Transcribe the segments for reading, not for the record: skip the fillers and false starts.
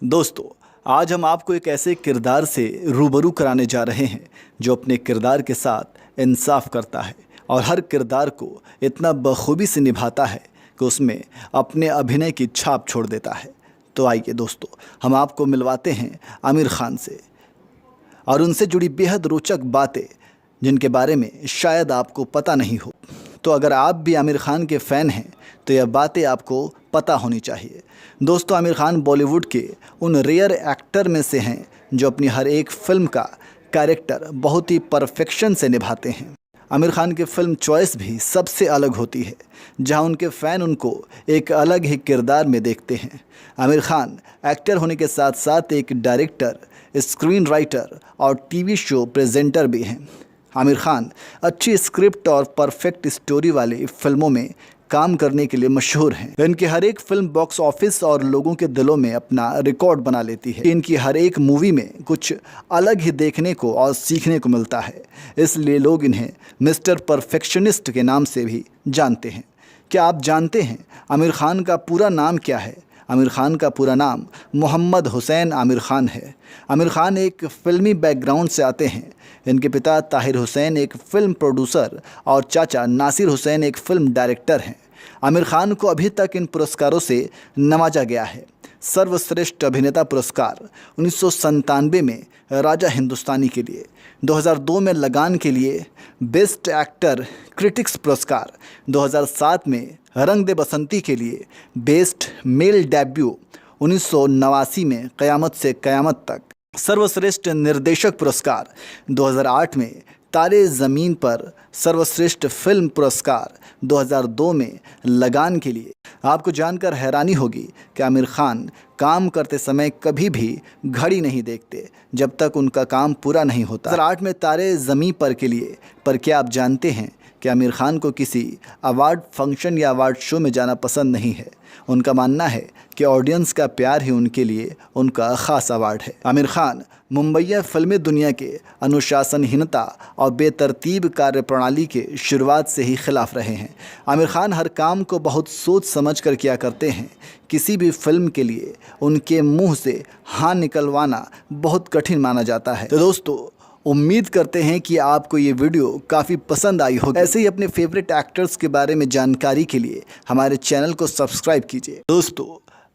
दोस्तों, आज हम आपको एक ऐसे किरदार से रूबरू कराने जा रहे हैं जो अपने किरदार के साथ इंसाफ करता है और हर किरदार को इतना बखूबी से निभाता है कि उसमें अपने अभिनय की छाप छोड़ देता है। तो आइए दोस्तों, हम आपको मिलवाते हैं आमिर खान से और उनसे जुड़ी बेहद रोचक बातें जिनके बारे में शायद आपको पता नहीं हो। तो अगर आप भी आमिर खान के फ़ैन हैं तो यह बातें आपको पता होनी चाहिए। दोस्तों, आमिर खान बॉलीवुड के उन रेयर एक्टर में से हैं जो अपनी हर एक फिल्म का कैरेक्टर बहुत ही परफेक्शन से निभाते हैं। आमिर खान की फ़िल्म चॉइस भी सबसे अलग होती है, जहां उनके फ़ैन उनको एक अलग ही किरदार में देखते हैं। आमिर खान एक्टर होने के साथ साथ एक डायरेक्टर, स्क्रीन राइटर और टीवी शो प्रेजेंटर भी हैं। आमिर खान अच्छी स्क्रिप्ट और परफेक्ट स्टोरी वाली फिल्मों में काम करने के लिए मशहूर हैं। इनकी हर एक फिल्म बॉक्स ऑफिस और लोगों के दिलों में अपना रिकॉर्ड बना लेती है। इनकी हर एक मूवी में कुछ अलग ही देखने को और सीखने को मिलता है, इसलिए लोग इन्हें मिस्टर परफेक्शनिस्ट के नाम से भी जानते हैं। क्या आप जानते हैं आमिर खान का पूरा नाम क्या है? आमिर खान का पूरा नाम मोहम्मद हुसैन आमिर खान है। आमिर खान एक फ़िल्मी बैकग्राउंड से आते हैं। इनके पिता ताहिर हुसैन एक फ़िल्म प्रोड्यूसर और चाचा नासिर हुसैन एक फ़िल्म डायरेक्टर हैं। आमिर खान को अभी तक इन पुरस्कारों से नवाजा गया है। सर्वश्रेष्ठ अभिनेता पुरस्कार 1997 में राजा हिंदुस्तानी के लिए, 2002 में लगान के लिए बेस्ट एक्टर क्रिटिक्स पुरस्कार, 2007 में रंग दे बसंती के लिए बेस्ट मेल डेब्यू, 1989 में क़यामत से क़यामत तक सर्वश्रेष्ठ निर्देशक पुरस्कार, 2008 में तारे ज़मीन पर सर्वश्रेष्ठ फिल्म पुरस्कार, 2002 में लगान के लिए। आपको जानकर हैरानी होगी कि आमिर खान काम करते समय कभी भी घड़ी नहीं देखते जब तक उनका काम पूरा नहीं होता। 2008 में तारे ज़मीन पर के लिए। पर क्या आप जानते हैं कि आमिर खान को किसी अवार्ड फंक्शन या अवार्ड शो में जाना पसंद नहीं है? उनका मानना है कि ऑडियंस का प्यार ही उनके लिए उनका ख़ास अवार्ड है। आमिर खान मुंबईया फिल्मी दुनिया के अनुशासनहीनता और बेतरतीब कार्यप्रणाली के शुरुआत से ही खिलाफ रहे हैं। आमिर खान हर काम को बहुत सोच समझ कर किया करते हैं। किसी भी फिल्म के लिए उनके मुंह से हाँ निकलवाना बहुत कठिन माना जाता है। तो दोस्तों, उम्मीद करते हैं कि आपको ये वीडियो काफ़ी पसंद आई होगी। ऐसे ही अपने फेवरेट एक्टर्स के बारे में जानकारी के लिए हमारे चैनल को सब्सक्राइब कीजिए। दोस्तों,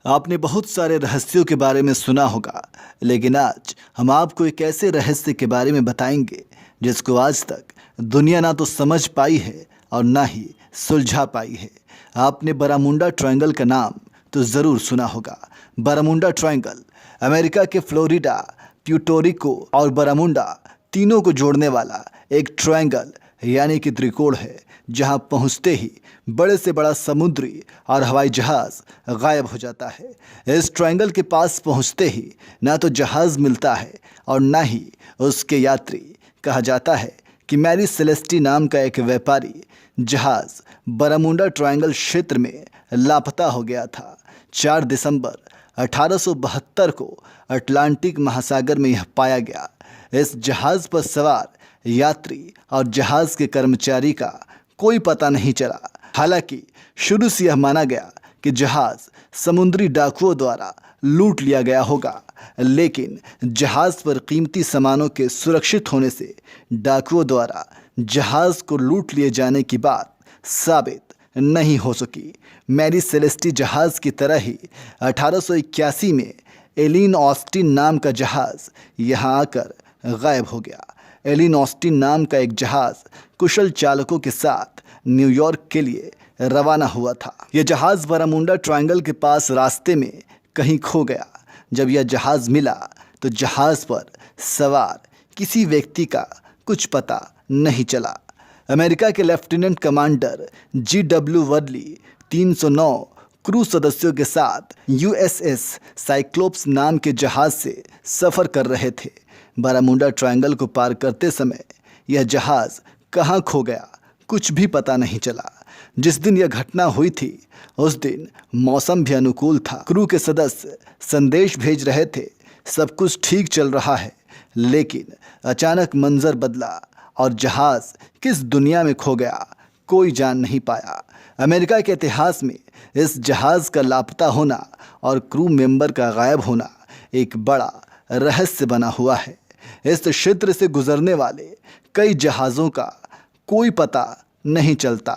आपने बहुत सारे रहस्यों के बारे में सुना होगा, लेकिन आज हम आपको एक ऐसे रहस्य के बारे में बताएंगे जिसको आज तक दुनिया ना तो समझ पाई है और ना ही सुलझा पाई है। आपने बरामुंडा ट्रायंगल का नाम तो ज़रूर सुना होगा। बरामुंडा ट्रायंगल अमेरिका के फ्लोरिडा, प्यूर्टोरिको और बरामुंडा तीनों को जोड़ने वाला एक ट्रायंगल यानी कि त्रिकोण है, जहां पहुंचते ही बड़े से बड़ा समुद्री और हवाई जहाज़ गायब हो जाता है। इस ट्रायंगल के पास पहुंचते ही ना तो जहाज़ मिलता है और ना ही उसके यात्री। कहा जाता है कि मैरी सेलेस्टी नाम का एक व्यापारी जहाज़ बरामुंडा ट्रायंगल क्षेत्र में लापता हो गया था। 4 दिसंबर 1872 को अटलांटिक महासागर में यह पाया गया। इस जहाज़ पर सवार यात्री और जहाज़ के कर्मचारी का कोई पता नहीं चला। हालांकि शुरू से यह माना गया कि जहाज़ समुद्री डाकुओं द्वारा लूट लिया गया होगा, लेकिन जहाज़ पर कीमती सामानों के सुरक्षित होने से डाकुओं द्वारा जहाज़ को लूट लिए जाने की बात साबित नहीं हो सकी। मैरी सेलेस्टी जहाज़ की तरह ही 1881 में एलिन ऑस्टिन नाम का जहाज़ यहाँ आकर गायब हो गया। एलिन ऑस्टिन नाम का एक जहाज़ कुशल चालकों के साथ न्यूयॉर्क के लिए रवाना हुआ था। यह जहाज़ बरामुंडा ट्रायंगल के पास रास्ते में कहीं खो गया। जब यह जहाज़ मिला तो जहाज़ पर सवार किसी व्यक्ति का कुछ पता नहीं चला। अमेरिका के lieutenant commander GW Worley 309 crew सदस्यों के साथ USS साइक्लोप्स नाम के जहाज़ से सफ़र कर रहे थे। बरामुंडा ट्रायंगल को पार करते समय यह जहाज़ कहाँ खो गया, कुछ भी पता नहीं चला। जिस दिन यह घटना हुई थी उस दिन मौसम भी अनुकूल था। क्रू के सदस्य संदेश भेज रहे थे, सब कुछ ठीक चल रहा है, लेकिन अचानक मंजर बदला और जहाज़ किस दुनिया में खो गया कोई जान नहीं पाया। अमेरिका के इतिहास में इस जहाज़ का लापता होना और क्रू मेंबर का गायब होना एक बड़ा रहस्य बना हुआ है। इस क्षेत्र से गुजरने वाले कई जहाज़ों का कोई पता नहीं चलता।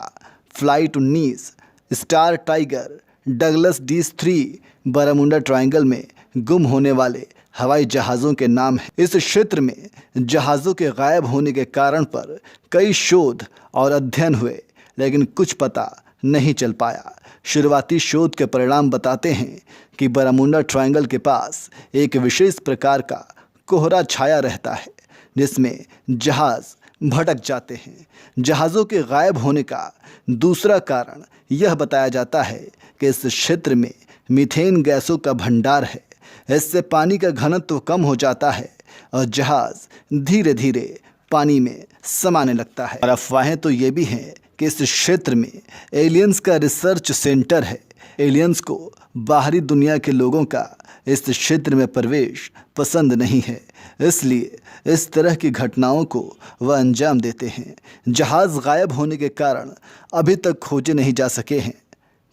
Flight 19, Star Tiger, Douglas DC three Bermuda Triangle में गुम होने वाले हवाई जहाज़ों के नाम हैं। इस क्षेत्र में जहाज़ों के गायब होने के कारण पर कई शोध और अध्ययन हुए, लेकिन कुछ पता नहीं चल पाया। शुरुआती शोध के परिणाम बताते हैं कि बरामुंडा ट्रायंगल के पास एक विशेष प्रकार का कोहरा छाया रहता है, जिसमें जहाज़ भटक जाते हैं। जहाज़ों के गायब होने का दूसरा कारण यह बताया जाता है कि इस क्षेत्र में मीथेन गैसों का भंडार है। इससे पानी का घनत्व कम हो जाता है और जहाज़ धीरे धीरे पानी में समाने लगता है। और अफवाहें तो ये भी हैं कि इस क्षेत्र में एलियंस का रिसर्च सेंटर है। एलियंस को बाहरी दुनिया के लोगों का इस क्षेत्र में प्रवेश पसंद नहीं है, इसलिए इस तरह की घटनाओं को वह अंजाम देते हैं। जहाज़ गायब होने के कारण अभी तक खोजे नहीं जा सके हैं।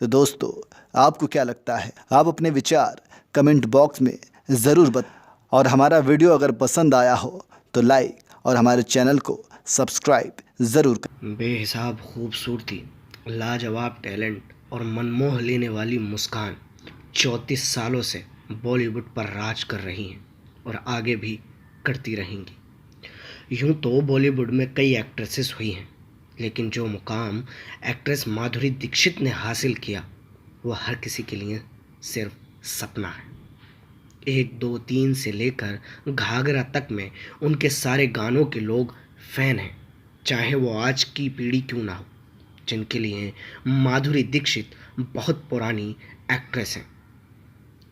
तो दोस्तों, आपको क्या लगता है? आप अपने विचार कमेंट बॉक्स में ज़रूर बताएं और हमारा वीडियो अगर पसंद आया हो तो लाइक और हमारे चैनल को सब्सक्राइब ज़रूर करें। बेहिसाब खूबसूरती, लाजवाब टैलेंट और मनमोह लेने वाली मुस्कान 34 सालों से बॉलीवुड पर राज कर रही हैं और आगे भी करती रहेंगी। यूं तो बॉलीवुड में कई एक्ट्रेसेस हुई हैं, लेकिन जो मुकाम एक्ट्रेस माधुरी दीक्षित ने हासिल किया वह हर किसी के लिए सिर्फ सपना है। 1, 2, 3 से लेकर घाघरा तक में उनके सारे गानों के लोग फ़ैन हैं, चाहे वो आज की पीढ़ी क्यों ना हो, जिनके लिए माधुरी दीक्षित बहुत पुरानी एक्ट्रेस हैं।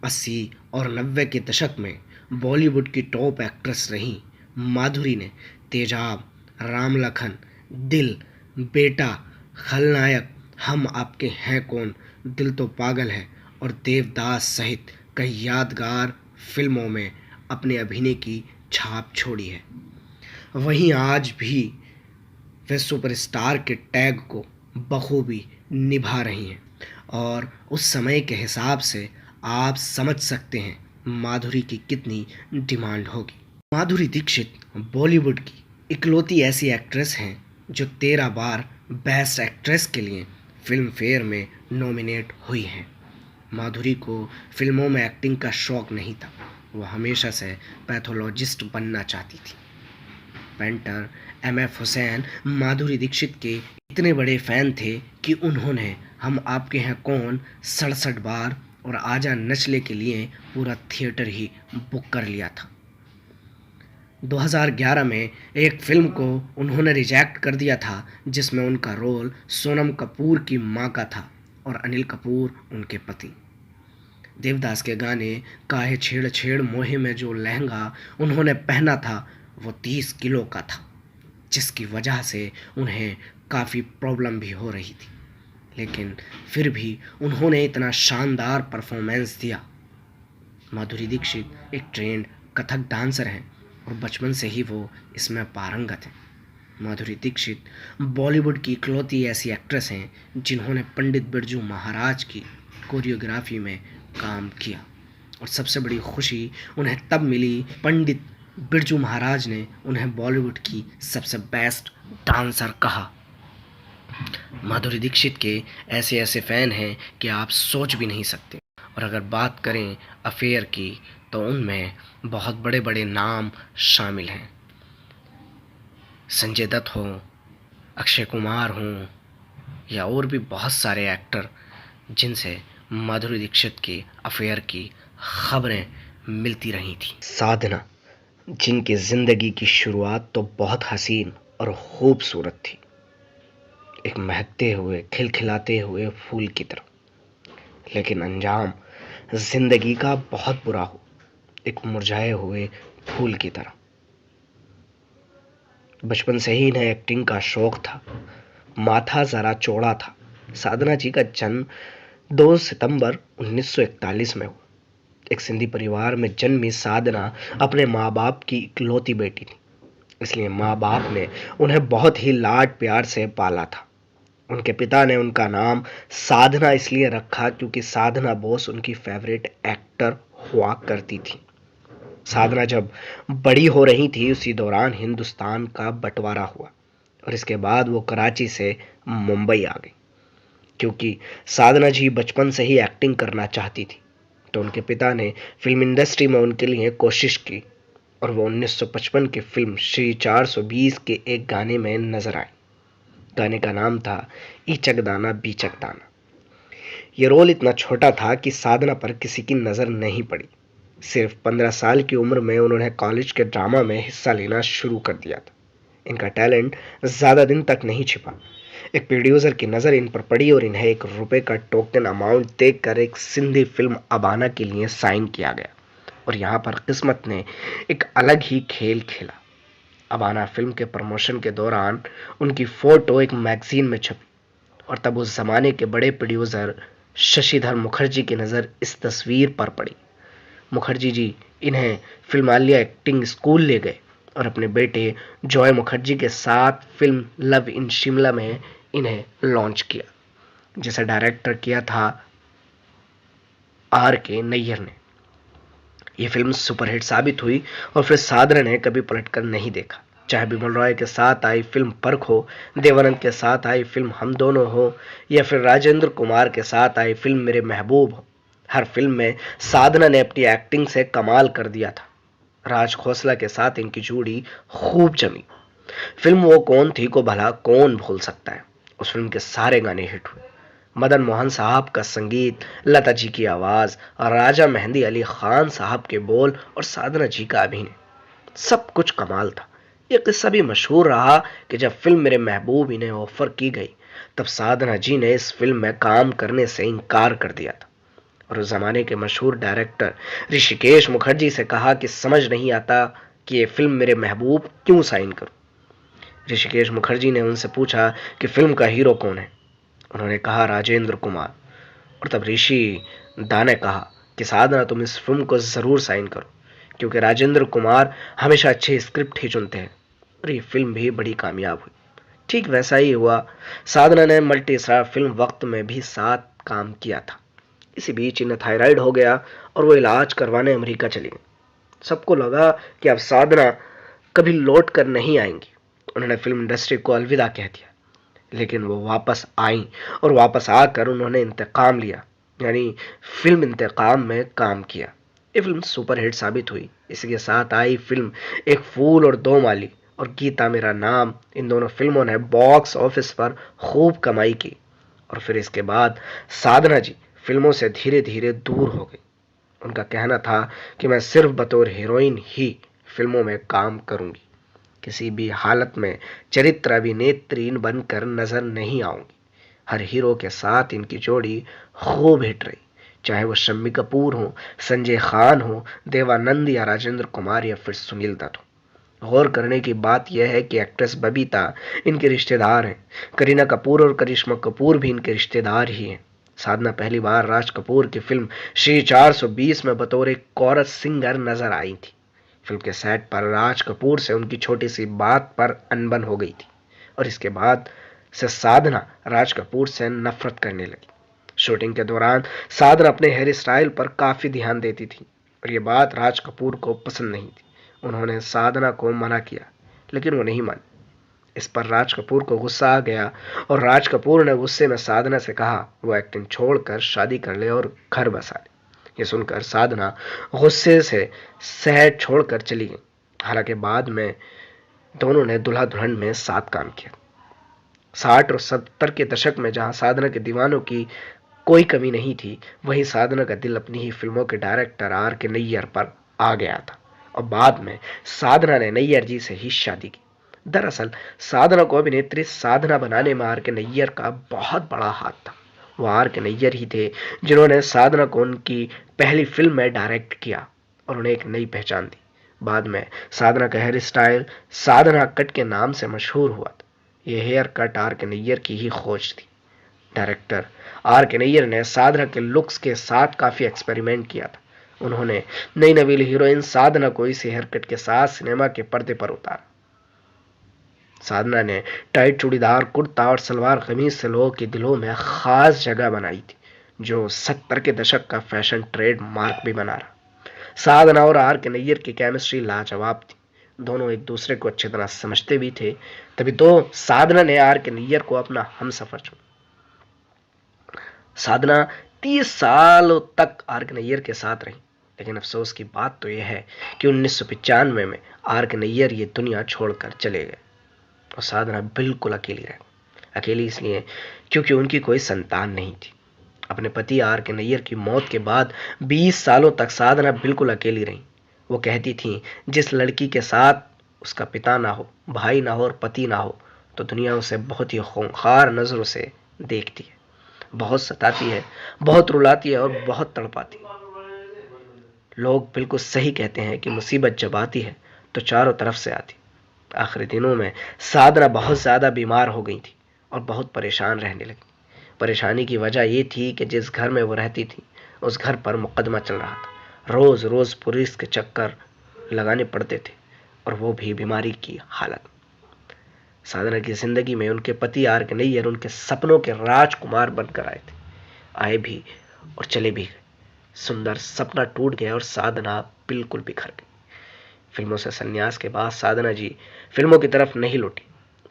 80 और 90 के दशक में बॉलीवुड की टॉप एक्ट्रेस रही माधुरी ने तेजाब, राम लखन, दिल, बेटा, खलनायक, हम आपके हैं कौन, दिल तो पागल है और देवदास सहित कई यादगार फिल्मों में अपने अभिनय की छाप छोड़ी है। वहीं आज भी वे सुपरस्टार के टैग को बखूबी निभा रही हैं और उस समय के हिसाब से आप समझ सकते हैं माधुरी की कितनी डिमांड होगी। माधुरी दीक्षित बॉलीवुड की इकलौती ऐसी एक्ट्रेस हैं जो 13 बार बेस्ट एक्ट्रेस के लिए फिल्म फेयर में नॉमिनेट हुई हैं। माधुरी को फिल्मों में एक्टिंग का शौक़ नहीं था, वह हमेशा से पैथोलॉजिस्ट बनना चाहती थी। पेंटर MF हुसैन माधुरी दीक्षित के इतने बड़े फ़ैन थे कि उन्होंने हम आपके हैं कौन 67 बार और आजा नचले के लिए पूरा थिएटर ही बुक कर लिया था। 2011 में एक फिल्म को उन्होंने रिजेक्ट कर दिया था जिसमें उनका रोल सोनम कपूर की मां का था और अनिल कपूर उनके पति। देवदास के गाने काहे छेड़ छेड़ मोहे में जो लहंगा उन्होंने पहना था वो 30 किलो का था, जिसकी वजह से उन्हें काफ़ी प्रॉब्लम भी हो रही थी, लेकिन फिर भी उन्होंने इतना शानदार परफॉर्मेंस दिया। माधुरी दीक्षित एक ट्रेंड कथक डांसर हैं और बचपन से ही वो इसमें पारंगत हैं। माधुरी दीक्षित बॉलीवुड की इकलौती ऐसी एक्ट्रेस हैं जिन्होंने पंडित बिरजू महाराज की कोरियोग्राफी में काम किया और सबसे बड़ी खुशी उन्हें तब मिली पंडित बिरजू महाराज ने उन्हें बॉलीवुड की सबसे बेस्ट डांसर कहा। माधुरी दीक्षित के ऐसे ऐसे फ़ैन हैं कि आप सोच भी नहीं सकते। और अगर बात करें अफेयर की तो उनमें बहुत बड़े बड़े नाम शामिल हैं। संजय दत्त हो, अक्षय कुमार हों या और भी बहुत सारे एक्टर जिनसे माधुरी दीक्षित की अफेयर की खबरें मिलती रही थी। साधना, जिनकी ज़िंदगी की शुरुआत तो बहुत हसीन और खूबसूरत थी, एक महकते हुए खिलखिलाते हुए फूल की तरह, लेकिन अंजाम ज़िंदगी का बहुत बुरा हो, एक मुरझाए हुए फूल की तरह। बचपन से ही इन्हें एक्टिंग का शौक़ था, माथा ज़रा चौड़ा था। साधना जी का जन्म 2 सितंबर 1941 में हुआ। एक सिंधी परिवार में जन्मी साधना अपने माँ बाप की इकलौती बेटी थी, इसलिए माँ बाप ने उन्हें बहुत ही लाड प्यार से पाला था। उनके पिता ने उनका नाम साधना इसलिए रखा क्योंकि साधना बोस उनकी फेवरेट एक्टर हुआ करती थी। साधना जब बड़ी हो रही थी उसी दौरान हिंदुस्तान का बंटवारा हुआ और इसके बाद वो कराची से मुंबई आ गई। क्योंकि साधना जी बचपन से ही एक्टिंग करना चाहती थी तो उनके पिता ने फिल्म इंडस्ट्री में उनके लिए कोशिश की और वो 1955 की फिल्म श्री 420 के एक गाने में नजर आई। गाने का नाम था ईचक दाना बीचक दाना। ये रोल इतना छोटा था कि साधना पर किसी की नज़र नहीं पड़ी। सिर्फ 15 साल की उम्र में उन्होंने कॉलेज के ड्रामा में हिस्सा लेना शुरू कर दिया था। इनका टैलेंट ज़्यादा दिन तक नहीं छिपा। एक प्रोड्यूसर की नज़र इन पर पड़ी और इन्हें ₹1 का टोकन अमाउंट देकर एक सिंधी फिल्म अबाना के लिए साइन किया गया और यहाँ पर किस्मत ने एक अलग ही खेल खेला। अबाना फिल्म के प्रमोशन के दौरान उनकी फ़ोटो एक मैगजीन में छपी और तब उस ज़माने के बड़े प्रोड्यूसर शशिधर मुखर्जी की नज़र इस तस्वीर पर पड़ी। मुखर्जी जी इन्हें फिल्मालिया एक्टिंग स्कूल ले गए और अपने बेटे जॉय मुखर्जी के साथ फिल्म लव इन शिमला में इन्हें लॉन्च किया, जिसे डायरेक्टर किया था R.K. नैयर ने। यह फिल्म सुपरहिट साबित हुई और फिर साधना ने कभी पलटकर नहीं देखा। चाहे बिमल रॉय के साथ आई फिल्म परख हो, देवानंद के साथ आई फिल्म हम दोनों हो या फिर राजेंद्र कुमार के साथ आई फिल्म मेरे महबूब हो, हर फिल्म में साधना ने अपनी एक्टिंग से कमाल कर दिया था। राज खोसला के साथ इनकी जोड़ी खूब जमी। फिल्म वो कौन थी को भला कौन भूल सकता है। उस फिल्म के सारे गाने हिट हुए। मदन मोहन साहब का संगीत, लता जी की आवाज और राजा मेहंदी अली खान साहब के बोल और साधना जी का अभिनय, सब कुछ कमाल था। यह किस्सा भी मशहूर रहा कि जब फिल्म मेरे महबूब इन्हें ऑफर की गई तब साधना जी ने इस फिल्म में काम करने से इनकार कर दिया था और उस जमाने के मशहूर डायरेक्टर ऋषिकेश मुखर्जी से कहा कि समझ नहीं आता कि ये फिल्म मेरे महबूब क्यों साइन करूं। ऋषिकेश मुखर्जी ने उनसे पूछा कि फिल्म का हीरो कौन है। उन्होंने कहा राजेंद्र कुमार और तब ऋषि दा ने कहा कि साधना तुम इस फिल्म को जरूर साइन करो क्योंकि राजेंद्र कुमार हमेशा अच्छे स्क्रिप्ट ही चुनते हैं और ये फिल्म भी बड़ी कामयाब हुई। ठीक वैसा ही हुआ। साधना ने मल्टी स्टार फिल्म वक्त में भी साथ काम किया था। इसी बीच इन्हें थायराइड हो गया और वो इलाज करवाने अमेरिका चली गई। सबको लगा कि अब साधना कभी लौट कर नहीं आएंगी। उन्होंने फिल्म इंडस्ट्री को अलविदा कह दिया, लेकिन वो वापस आई और वापस आकर उन्होंने इंतकाम लिया, यानी फिल्म इंतकाम में काम किया। ये फिल्म सुपरहिट साबित हुई। इसी के साथ आई फिल्म एक फूल और दो माली और गीता मेरा नाम। इन दोनों फिल्मों ने बॉक्स ऑफिस पर खूब कमाई की और फिर इसके बाद साधना जी फिल्मों से धीरे धीरे दूर हो गई। उनका कहना था कि मैं सिर्फ बतौर हीरोइन ही फिल्मों में काम करूंगी, किसी भी हालत में चरित्र अभिनेत्री बनकर नजर नहीं आऊंगी। हर हीरो के साथ इनकी जोड़ी खूब हिट रही, चाहे वो शम्मी कपूर हो, संजय खान हो, देवानंद या राजेंद्र कुमार या फिर सुनील दत्त हो। गौर करने की बात यह है कि एक्ट्रेस बबीता इनके रिश्तेदार हैं। करीना कपूर और करिश्मा कपूर भी इनके रिश्तेदार ही हैं। साधना पहली बार राज कपूर की फिल्म श्री 420 में बतौर एक कोरस सिंगर नजर आई थी। फिल्म के सेट पर राज कपूर से उनकी छोटी सी बात पर अनबन हो गई थी और इसके बाद से साधना राज कपूर से नफरत करने लगी। शूटिंग के दौरान साधना अपने हेयर स्टाइल पर काफी ध्यान देती थी और ये बात राज कपूर को पसंद नहीं थी। उन्होंने साधना को मना किया लेकिन वो नहीं मानी। इस पर राज कपूर को गुस्सा आ गया और राज कपूर ने गुस्से में साधना से कहा वो एक्टिंग छोड़कर शादी कर ले और घर बसा ले। ये सुनकर साधना गुस्से से सेट छोड़कर चली गई। हालांकि बाद में दोनों ने दूल्हा दुल्हन में साथ काम किया। 60 और 70 के दशक में जहां साधना के दीवानों की कोई कमी नहीं थी, वहीं साधना का दिल अपनी ही फिल्मों के डायरेक्टर R.K. नैयर पर आ गया था और बाद में साधना ने नैयर जी से ही शादी की। दरअसल साधना को अभिनेत्री साधना बनाने में R.K. नैयर का बहुत बड़ा हाथ था। वो R.K. नैयर ही थे जिन्होंने साधना को उनकी पहली फिल्म में डायरेक्ट किया और उन्हें एक नई पहचान दी। बाद में साधना का हेयर स्टाइल साधना कट के नाम से मशहूर हुआ था। यह हेयर कट R.K. नैयर की ही खोज थी। Director R.K. नैयर ने साधना के लुक्स के साथ काफी एक्सपेरिमेंट किया था। उन्होंने नई नवीली हीरोइन साधना को इस हेयर कट के साथ सिनेमा के पर्दे पर उतारा। साधना ने टाइट चूड़ीदार कुर्ता और सलवार कमीज से लोगों के दिलों में खास जगह बनाई थी, जो 70 के दशक का फैशन ट्रेड मार्क भी बना रहा। साधना और आर के नैयर की केमिस्ट्री लाजवाब थी। दोनों एक दूसरे को अच्छी तरह समझते भी थे, तभी तो साधना ने आर के नैयर को अपना हमसफर चुना। साधना 30 सालों तक आर के नैयर के साथ रही, लेकिन अफसोस की बात तो यह है कि 1995 में आर के नैयर ये दुनिया छोड़कर चले गए और साधना बिल्कुल अकेली रही। अकेली इसलिए क्योंकि उनकी कोई संतान नहीं थी। अपने पति आर के नैयर की मौत के बाद 20 सालों तक साधना बिल्कुल अकेली रही। वो कहती थी, जिस लड़की के साथ उसका पिता ना हो, भाई ना हो और पति ना हो, तो दुनिया उसे बहुत ही खूंखार नजरों से देखती है, बहुत सताती है, बहुत रुलाती है और बहुत तड़पाती है। लोग बिल्कुल सही कहते हैं कि मुसीबत जब आती है तो चारों तरफ से आती। आखिरी दिनों में साधना बहुत ज़्यादा बीमार हो गई थी और बहुत परेशान रहने लगी। परेशानी की वजह ये थी कि जिस घर में वो रहती थी उस घर पर मुकदमा चल रहा था। रोज़ रोज़ पुलिस के चक्कर लगाने पड़ते थे और वो भी बीमारी की हालत। साधना की ज़िंदगी में उनके पति आर के नैयर उनके सपनों के राजकुमार बनकर आए थे। आए भी और चले भी गए। सुंदर सपना टूट गया और साधना बिल्कुल बिखर गई। फिल्मों से संन्यास के बाद साधना जी फिल्मों की तरफ नहीं लौटी।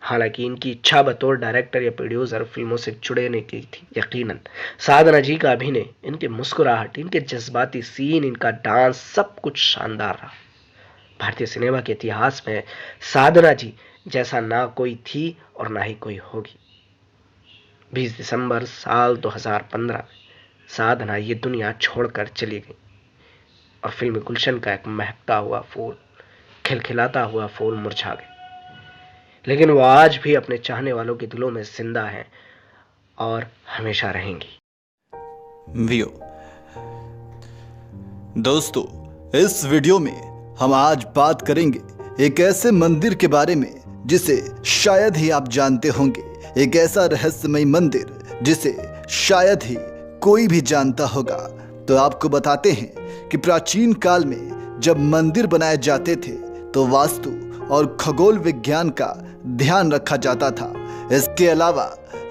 हालांकि इनकी इच्छा बतौर डायरेक्टर या प्रोड्यूसर फिल्मों से जुड़ने की थी। यकीनन साधना जी का अभिनय, इनकी मुस्कुराहट, इनके जज्बाती सीन, इनका डांस, सब कुछ शानदार रहा। भारतीय सिनेमा के इतिहास में साधना जी जैसा ना कोई थी और ना ही कोई होगी। 20 दिसंबर साल 2015 में साधना ये दुनिया छोड़कर चली गई और फिल्म गुलशन का एक महकता हुआ फूल, खिलखिलाता हुआ फूल मुरझा गया। लेकिन वो आज भी अपने चाहने वालों के दिलों में जिंदा है और हमेशा रहेंगी। व्यू दोस्तों, इस वीडियो में हम आज बात करेंगे एक ऐसे मंदिर के बारे में जिसे शायद ही आप जानते होंगे। एक ऐसा रहस्यमय मंदिर जिसे शायद ही कोई भी जानता होगा। तो आपको बताते हैं कि प्राचीन काल में जब मंदिर बनाए जाते थे तो वास्तु और खगोल विज्ञान का ध्यान रखा जाता था। इसके अलावा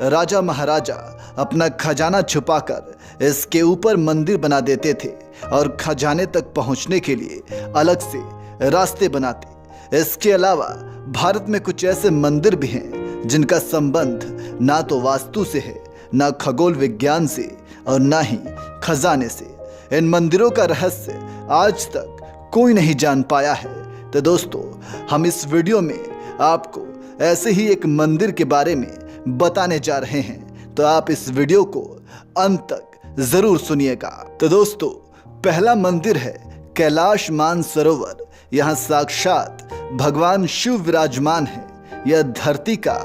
राजा महाराजा अपना खजाना छुपाकर इसके ऊपर मंदिर बना देते थे और खजाने तक पहुंचने के लिए अलग से रास्ते बनाते। इसके अलावा भारत में कुछ ऐसे मंदिर भी हैं जिनका संबंध ना तो वास्तु से है, ना खगोल विज्ञान से और ना ही खजाने से। इन मंदिरों का रहस्य आज तक कोई नहीं जान पाया है। तो दोस्तों, हम इस वीडियो में आपको ऐसे ही एक मंदिर के बारे में बताने जा रहे हैं, तो आप इस वीडियो को अंत तक जरूर सुनिएगा। तो दोस्तों, पहला मंदिर है कैलाश मानसरोवर। यहाँ साक्षात भगवान शिव विराजमान है। यह धरती का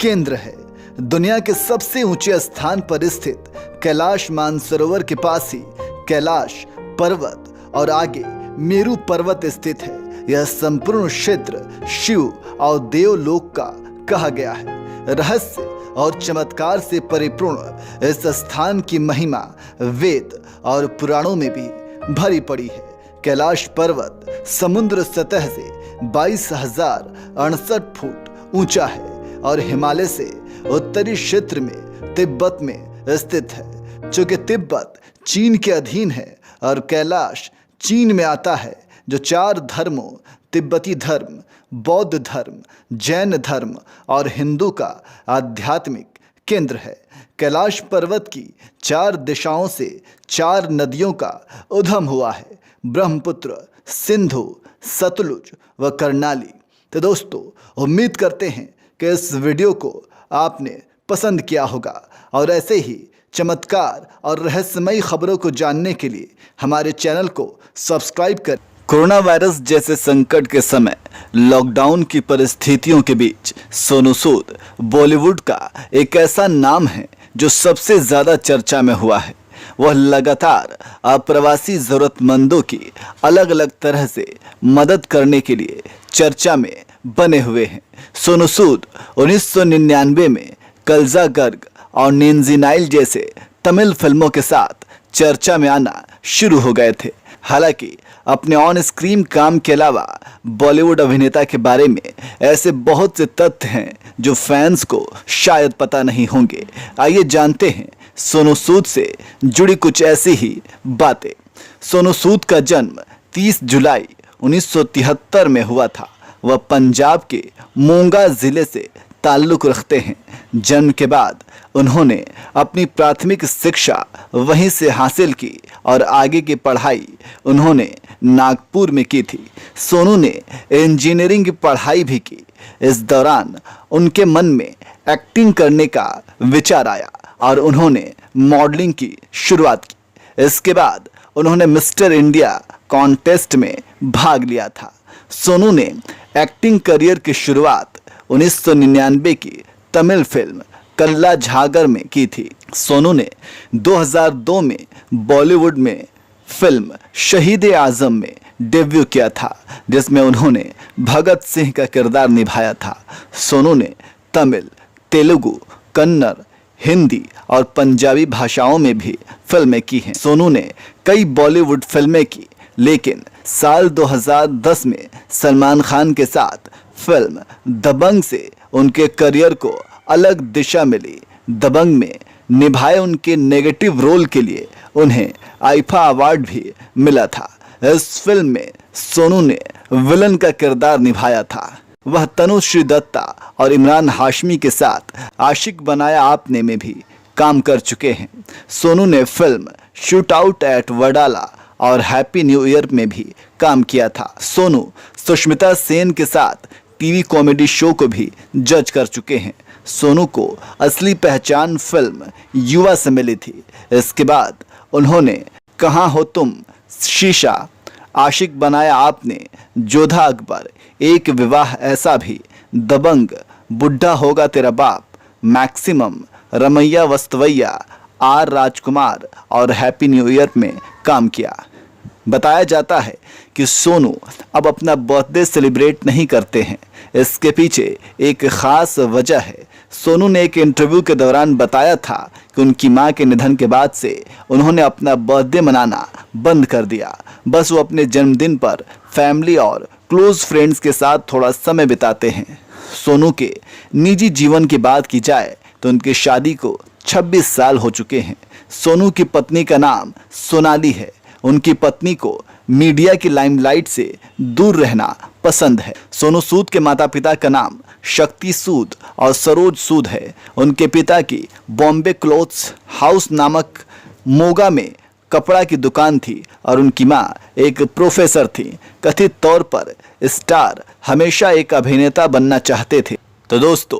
केंद्र है। दुनिया के सबसे ऊंचे स्थान पर स्थित कैलाश मानसरोवर के पास ही कैलाश पर्वत और आगे मेरू पर्वत स्थित है। यह संपूर्ण क्षेत्र शिव और देवलोक का कहा गया है। रहस्य और चमत्कार से परिपूर्ण इस स्थान की महिमा वेद और पुराणों में भी भरी पड़ी है। कैलाश पर्वत समुद्र सतह से 22,068 फुट ऊंचा है और हिमालय से उत्तरी क्षेत्र में तिब्बत में स्थित है। चूंकि तिब्बत चीन के अधीन है और कैलाश चीन में आता है, जो 4 धर्मों तिब्बती धर्म, बौद्ध धर्म, जैन धर्म और हिंदू का आध्यात्मिक केंद्र है। कैलाश पर्वत की 4 दिशाओं से 4 नदियों का उद्गम हुआ है, ब्रह्मपुत्र, सिंधु, सतलुज व कर्णाली। तो दोस्तों, उम्मीद करते हैं कि इस वीडियो को आपने पसंद किया होगा और ऐसे ही चमत्कार और रहस्यमयी खबरों को जानने के लिए हमारे चैनल को सब्सक्राइब करें। कोरोना वायरस जैसे संकट के समय लॉकडाउन की परिस्थितियों के बीच सोनू सूद बॉलीवुड का एक ऐसा नाम है जो सबसे ज़्यादा चर्चा में हुआ है। वह लगातार अप्रवासी ज़रूरतमंदों की अलग अलग तरह से मदद करने के लिए चर्चा में बने हुए हैं। सोनू सूद 1999 में कल्जा गर्ग और नेंजिनाइल जैसे तमिल फिल्मों के साथ चर्चा में आना शुरू हो गए थे। हालांकि अपने ऑन स्क्रीन काम के अलावा बॉलीवुड अभिनेता के बारे में ऐसे बहुत से तथ्य हैं जो फैंस को शायद पता नहीं होंगे। आइए जानते हैं सोनू सूद से जुड़ी कुछ ऐसी ही बातें। सोनू सूद का जन्म 30 जुलाई 1973 में हुआ था। वह पंजाब के मोगा ज़िले से ताल्लुक़ रखते हैं। जन्म के बाद उन्होंने अपनी प्राथमिक शिक्षा वहीं से हासिल की और आगे की पढ़ाई उन्होंने नागपुर में की थी। सोनू ने इंजीनियरिंग की पढ़ाई भी की। इस दौरान उनके मन में एक्टिंग करने का विचार आया और उन्होंने मॉडलिंग की शुरुआत की। इसके बाद उन्होंने मिस्टर इंडिया कॉन्टेस्ट में भाग लिया था। सोनू ने एक्टिंग करियर की शुरुआत 1999 की तमिल फिल्म कल्ला झागर में की थी। सोनू ने 2002 में बॉलीवुड में फिल्म शहीद-ए-आज़म में डेब्यू किया था, जिसमें उन्होंने भगत सिंह का किरदार निभाया था। सोनू ने तमिल, तेलुगु, कन्नड़, हिंदी और पंजाबी भाषाओं में भी फिल्में की हैं। सोनू ने कई बॉलीवुड फिल्में की, लेकिन साल 2010 में सलमान खान के साथ फिल्म दबंग से उनके करियर को अलग दिशा मिली। दबंग में निभाए उनके नेगेटिव रोल के लिए उन्हें आईफा अवार्ड भी मिला था। इस फिल्म में सोनू ने विलन का किरदार निभाया था। वह तनुश्री दत्ता और इमरान हाशमी के साथ आशिक बनाया आपने में भी काम कर चुके हैं। सोनू ने film shoot out at Wadala और हैप्पी न्यू ईयर में भी काम किया था। सोनू सुष्मिता सेन के साथ टीवी कॉमेडी शो को भी जज कर चुके हैं। सोनू को असली पहचान फिल्म युवा से मिली थी। इसके बाद उन्होंने कहाँ हो तुम, शीशा, आशिक बनाया आपने, जोधा अकबर, एक विवाह ऐसा भी, दबंग, बुढ़ा होगा तेरा बाप, मैक्सिमम, रमैया वस्तवैया, आर राजकुमार और हैप्पी न्यू ईयर में काम किया। बताया जाता है कि सोनू अब अपना बर्थडे सेलिब्रेट नहीं करते हैं। इसके पीछे एक ख़ास वजह है। सोनू ने एक इंटरव्यू के दौरान बताया था कि उनकी मां के निधन के बाद से उन्होंने अपना बर्थडे मनाना बंद कर दिया। बस वो अपने जन्मदिन पर फैमिली और क्लोज फ्रेंड्स के साथ थोड़ा समय बिताते हैं। सोनू के निजी जीवन की बात की जाए तो उनकी शादी को 26 साल हो चुके हैं। सोनू की पत्नी का नाम सोनाली है। उनकी पत्नी को मीडिया की लाइमलाइट से दूर रहना पसंद है। सोनू सूद के माता पिता का नाम शक्ति सूद और सरोज सूद है। उनके पिता की बॉम्बे क्लोथ्स हाउस नामक मोगा में कपड़ा की दुकान थी और उनकी मां एक प्रोफेसर थी। कथित तौर पर स्टार हमेशा एक अभिनेता बनना चाहते थे। तो दोस्तों,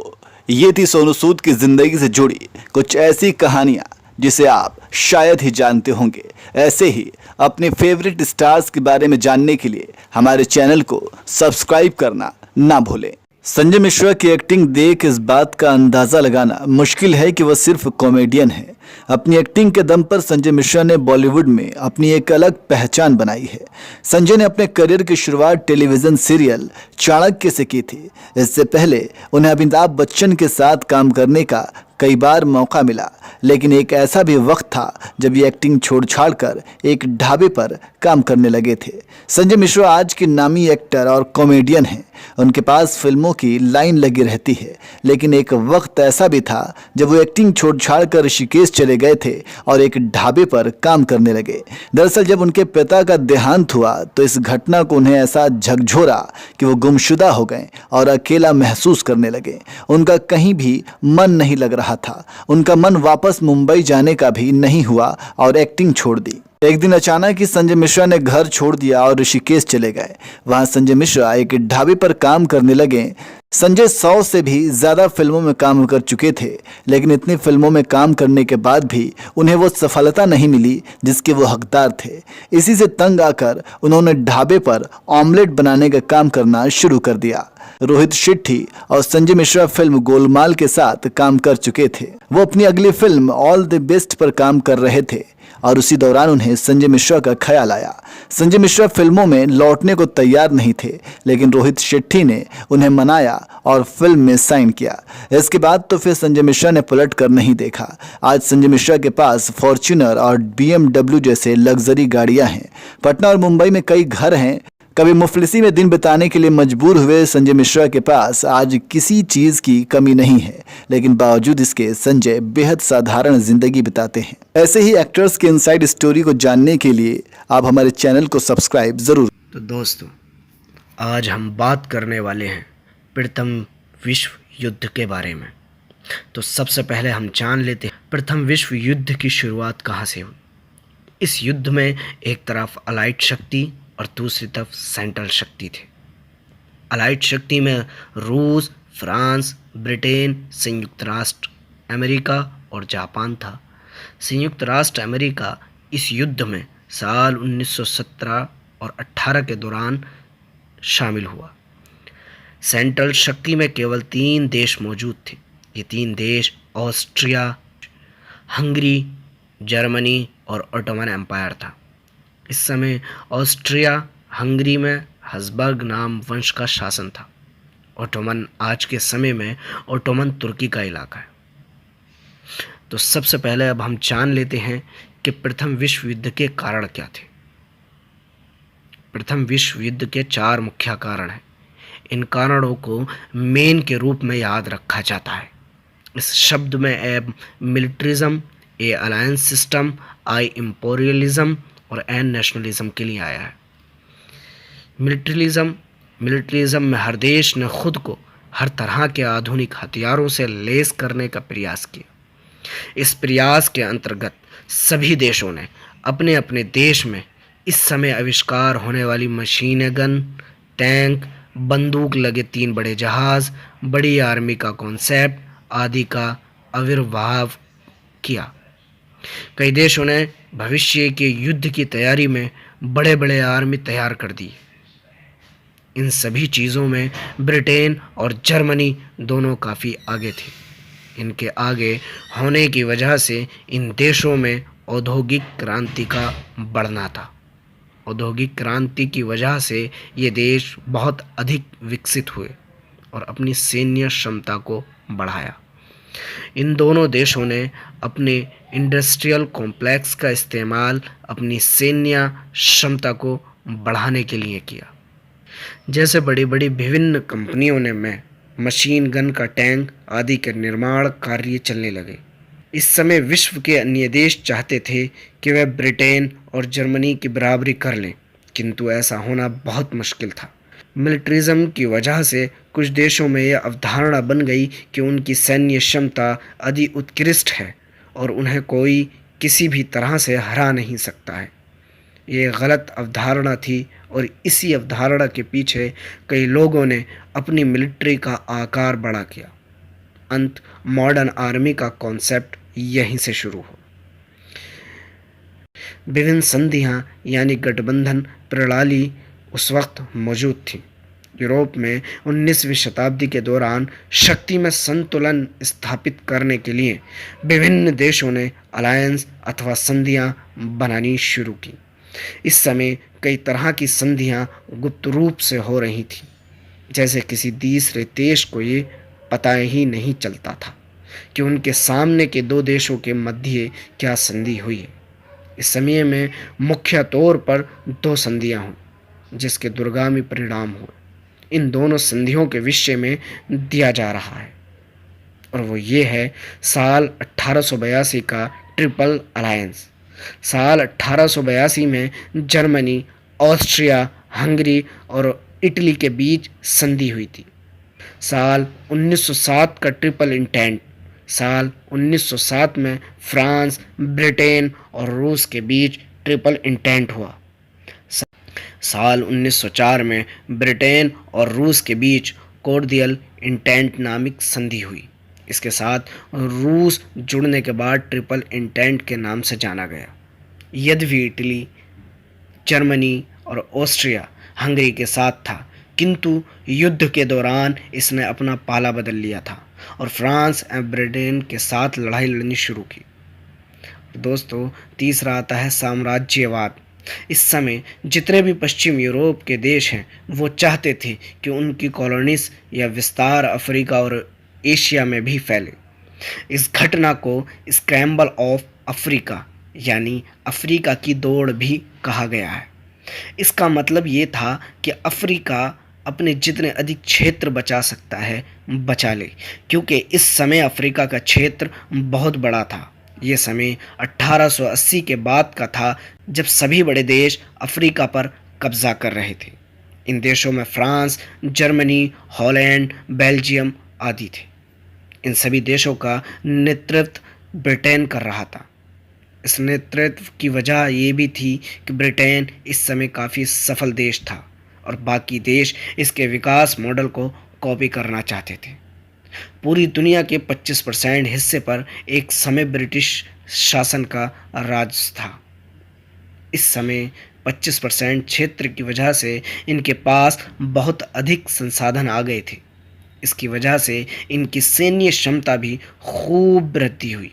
ये थी सोनू सूद की जिंदगी से जुड़ी कुछ ऐसी कहानियां जिसे आप शायद ही जानते होंगे। ऐसे ही अपने फेवरेट स्टार्स के बारे में जानने के लिए हमारे चैनल को सब्सक्राइब करना ना भूलें। संजय मिश्रा की एक्टिंग देख इस बात का अंदाज़ा लगाना मुश्किल है कि वह सिर्फ कॉमेडियन है। अपनी एक्टिंग के दम पर संजय मिश्रा ने बॉलीवुड में अपनी एक अलग पहचान बनाई है। संजय ने अपने करियर की शुरुआत टेलीविज़न सीरियल चाणक्य से की थी। इससे पहले उन्हें अमिताभ बच्चन के साथ काम करने का कई बार मौका मिला, लेकिन एक ऐसा भी वक्त था जब ये एक्टिंग छोड़ छाड़ कर एक ढाबे पर काम करने लगे थे। संजय मिश्रा आज के नामी एक्टर और कॉमेडियन हैं। उनके पास फिल्मों की लाइन लगी रहती है, लेकिन एक वक्त ऐसा भी था जब वो एक्टिंग छोड़ छाड़ कर ऋषिकेश चले गए थे और एक ढाबे पर काम करने लगे। दरअसल जब उनके पिता का देहांत हुआ तो इस घटना को उन्हें ऐसा झकझोरा कि वो गुमशुदा हो गए और अकेला महसूस करने लगे। उनका कहीं भी मन नहीं लग रहा था। उनका मन वापस मुंबई जाने का भी नहीं हुआ और एक्टिंग छोड़ दी। एक दिन अचानक ही संजय मिश्रा ने घर छोड़ दिया और ऋषिकेश चले गए। वहां संजय मिश्रा एक ढाबे पर काम करने लगे। संजय 100 से भी ज़्यादा फिल्मों में काम कर चुके थे, लेकिन इतनी फिल्मों में काम करने के बाद भी उन्हें वो सफलता नहीं मिली जिसके वो हकदार थे। इसी से तंग आकर उन्होंने ढाबे पर ऑमलेट बनाने का काम करना शुरू कर दिया। रोहित शेट्टी और संजय मिश्रा फिल्म गोलमाल के साथ काम कर चुके थे। वो अपनी अगली फिल्म ऑल द बेस्ट पर काम कर रहे थे और उसी दौरान उन्हें संजय मिश्रा का ख्याल आया। संजय मिश्रा फिल्मों में लौटने को तैयार नहीं थे, लेकिन रोहित शेट्टी ने उन्हें मनाया और फिल्म में साइन किया। इसके बाद तो फिर संजय मिश्रा ने पलट कर नहीं देखा। आज संजय मिश्रा के पास फॉर्च्यूनर और BMW जैसे लग्जरी गाड़ियां हैं। पटना और मुंबई में कई घर हैं। कभी मुफलिसी में दिन बिताने के लिए मजबूर हुए संजय मिश्रा के पास आज किसी चीज की कमी नहीं है, लेकिन बावजूद इसके संजय बेहद साधारण जिंदगी बिताते हैं। ऐसे ही एक्टर्स के इनसाइड स्टोरी को जानने के लिए आप हमारे चैनल को सब्सक्राइब जरूर। तो दोस्तों, आज हम बात करने वाले हैं प्रथम विश्व युद्ध के बारे में। तो सबसे पहले हम जान लेते हैं प्रथम विश्व युद्ध की शुरुआत कहाँ से हुई। इस युद्ध में एक तरफ अलाइड शक्ति और दूसरी तरफ सेंट्रल शक्ति थे। अलाइड शक्ति में रूस, फ्रांस, ब्रिटेन, संयुक्त राष्ट्र अमेरिका और जापान था। संयुक्त राष्ट्र अमेरिका इस युद्ध में साल 1917 और 18 के दौरान शामिल हुआ। सेंट्रल शक्ति में केवल 3 देश मौजूद थे। ये 3 देश ऑस्ट्रिया, हंगरी, जर्मनी और ओटोमन एम्पायर था। इस समय ऑस्ट्रिया हंगरी में हब्सबर्ग नाम वंश का शासन था। ओटोमन आज के समय में ओटोमन तुर्की का इलाका है। तो सबसे पहले अब हम जान लेते हैं कि प्रथम विश्व युद्ध के कारण क्या थे। प्रथम विश्व युद्ध के 4 मुख्य कारण हैं। इन कारणों को मेन के रूप में याद रखा जाता है। इस शब्द में ए मिलिट्रिज्म, ए अलायंस सिस्टम, आई इम्पोरियलिज्म और एन नेशनलिज्म के लिए आया है। मिलिट्रिज्म में हर देश ने खुद को हर तरह के आधुनिक हथियारों से लैस करने का प्रयास किया। इस प्रयास के अंतर्गत सभी देशों ने अपने अपने देश में इस समय आविष्कार होने वाली मशीन गन, टैंक, बंदूक लगे 3 बड़े जहाज, बड़ी आर्मी का कॉन्सेप्ट आदि का आविर्भाव किया। कई देशों ने भविष्य के युद्ध की तैयारी में बड़े बड़े आर्मी तैयार कर दी। इन सभी चीज़ों में ब्रिटेन और जर्मनी दोनों काफ़ी आगे थे। इनके आगे होने की वजह से इन देशों में औद्योगिक क्रांति का बढ़ना था। औद्योगिक क्रांति की वजह से ये देश बहुत अधिक विकसित हुए और अपनी सैन्य क्षमता को बढ़ाया। इन दोनों देशों ने अपने इंडस्ट्रियल कॉम्प्लेक्स का इस्तेमाल अपनी सैन्य क्षमता को बढ़ाने के लिए किया। जैसे बड़ी बड़ी विभिन्न कंपनियों ने में मशीन गन का टैंक आदि के निर्माण कार्य चलने लगे। इस समय विश्व के अन्य देश चाहते थे कि वे ब्रिटेन और जर्मनी की बराबरी कर लें, किंतु ऐसा होना बहुत मुश्किल था। मिलिट्रिज्म की वजह से कुछ देशों में यह अवधारणा बन गई कि उनकी सैन्य क्षमता अति उत्कृष्ट है और उन्हें कोई किसी भी तरह से हरा नहीं सकता है। ये गलत अवधारणा थी और इसी अवधारणा के पीछे कई लोगों ने अपनी मिलिट्री का आकार बड़ा किया। अंत मॉडर्न आर्मी का कॉन्सेप्ट यहीं से शुरू हो। विभिन्न संधियां यानी गठबंधन प्रणाली उस वक्त मौजूद थी। यूरोप में 19वीं शताब्दी के दौरान शक्ति में संतुलन स्थापित करने के लिए विभिन्न देशों ने अलायंस अथवा संधियां बनानी शुरू की। इस समय कई तरह की संधियां गुप्त रूप से हो रही थी, जैसे किसी तीसरे देश को ये पता ही नहीं चलता था कि उनके सामने के 2 देशों के मध्य क्या संधि हुई है। इस समय में मुख्य तौर पर 2 संधियां हुई जिसके दूरगामी परिणाम हुए। इन दोनों संधियों के विषय में दिया जा रहा है और वो ये है साल 1882 का ट्रिपल अलायंस। साल 1882 में जर्मनी, ऑस्ट्रिया, हंगरी और इटली के बीच संधि हुई थी। साल 1907 का ट्रिपल इंटेंट। साल 1907 में फ्रांस, ब्रिटेन और रूस के बीच ट्रिपल इंटेंट हुआ। साल 1904 में ब्रिटेन और रूस के बीच कोर्डियल इंटेंट नामक संधि हुई। इसके साथ रूस जुड़ने के बाद ट्रिपल इंटेंट के नाम से जाना गया। यद्यपि इटली, जर्मनी और ऑस्ट्रिया हंगरी के साथ था, किंतु युद्ध के दौरान इसने अपना पाला बदल लिया था और फ्रांस और ब्रिटेन के साथ लड़ाई लड़नी शुरू की। दोस्तों, तीसरा आता है साम्राज्यवाद। इस समय जितने भी पश्चिम यूरोप के देश हैं वो चाहते थे कि उनकी कॉलोनीज या विस्तार अफ्रीका और एशिया में भी फैले। इस घटना को स्क्रैम्बल ऑफ अफ्रीका यानी अफ्रीका की दौड़ भी कहा गया है। इसका मतलब ये था कि अफ्रीका अपने जितने अधिक क्षेत्र बचा सकता है बचा ले, क्योंकि इस समय अफ्रीका का क्षेत्र बहुत बड़ा था। ये समय 1880 के बाद का था, जब सभी बड़े देश अफ्रीका पर कब्जा कर रहे थे। इन देशों में फ्रांस, जर्मनी, हॉलैंड, बेल्जियम आदि थे। इन सभी देशों का नेतृत्व ब्रिटेन कर रहा था। इस नेतृत्व की वजह ये भी थी कि ब्रिटेन इस समय काफ़ी सफल देश था और बाकी देश इसके विकास मॉडल को कॉपी करना चाहते थे। पूरी दुनिया के 25% हिस्से पर एक समय ब्रिटिश शासन का राज था। इस समय 25% क्षेत्र की वजह से इनके पास बहुत अधिक संसाधन आ गए थे। इसकी वजह से इनकी सैन्य क्षमता भी खूब वृद्धि हुई।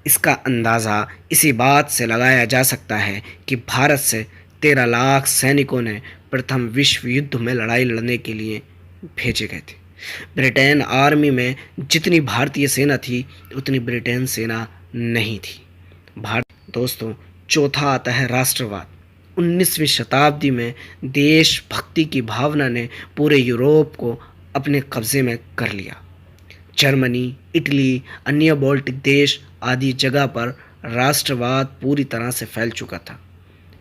इसका अंदाज़ा इसी बात से लगाया जा सकता है कि भारत से 13 लाख सैनिकों ने प्रथम विश्व युद्ध में लड़ाई लड़ने के लिए भेजे गए थे। ब्रिटेन आर्मी में जितनी भारतीय सेना थी उतनी ब्रिटेन सेना नहीं थी। भारत दोस्तों, चौथा आता है राष्ट्रवाद। 19वीं शताब्दी में देशभक्ति की भावना ने पूरे यूरोप को अपने कब्जे में कर लिया। जर्मनी, इटली, अन्य बाल्टिक देश आदि जगह पर राष्ट्रवाद पूरी तरह से फैल चुका था।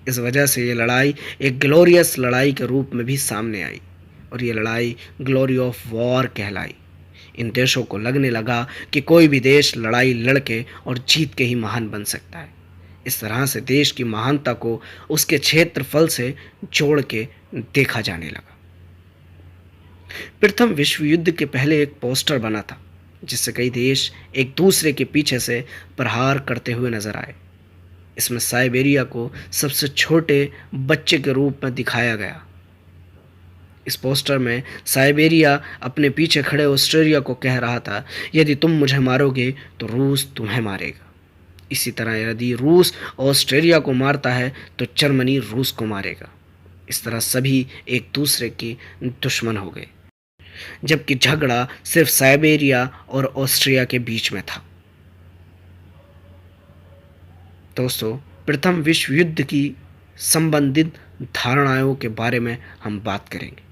इस वजह से ये लड़ाई एक ग्लोरियस लड़ाई के रूप में भी सामने आई और ये लड़ाई ग्लोरी ऑफ वॉर कहलाई। इन देशों को लगने लगा कि कोई भी देश लड़ाई लड़के और जीत के ही महान बन सकता है। इस तरह से देश की महानता को उसके क्षेत्रफल से जोड़ के देखा जाने लगा। प्रथम विश्व युद्ध के पहले एक पोस्टर बना था जिससे कई देश एक दूसरे के पीछे से प्रहार करते हुए नजर आए। इसमें साइबेरिया को सबसे छोटे बच्चे के रूप में दिखाया गया। इस पोस्टर में साइबेरिया अपने पीछे खड़े ऑस्ट्रेलिया को कह रहा था, यदि तुम मुझे मारोगे तो रूस तुम्हें मारेगा। इसी तरह यदि रूस ऑस्ट्रेलिया को मारता है तो जर्मनी रूस को मारेगा। इस तरह सभी एक दूसरे के दुश्मन हो गए, जबकि झगड़ा सिर्फ साइबेरिया और ऑस्ट्रिया के बीच में था। दोस्तों, प्रथम विश्व युद्ध की संबंधित धारणाओं के बारे में हम बात करेंगे।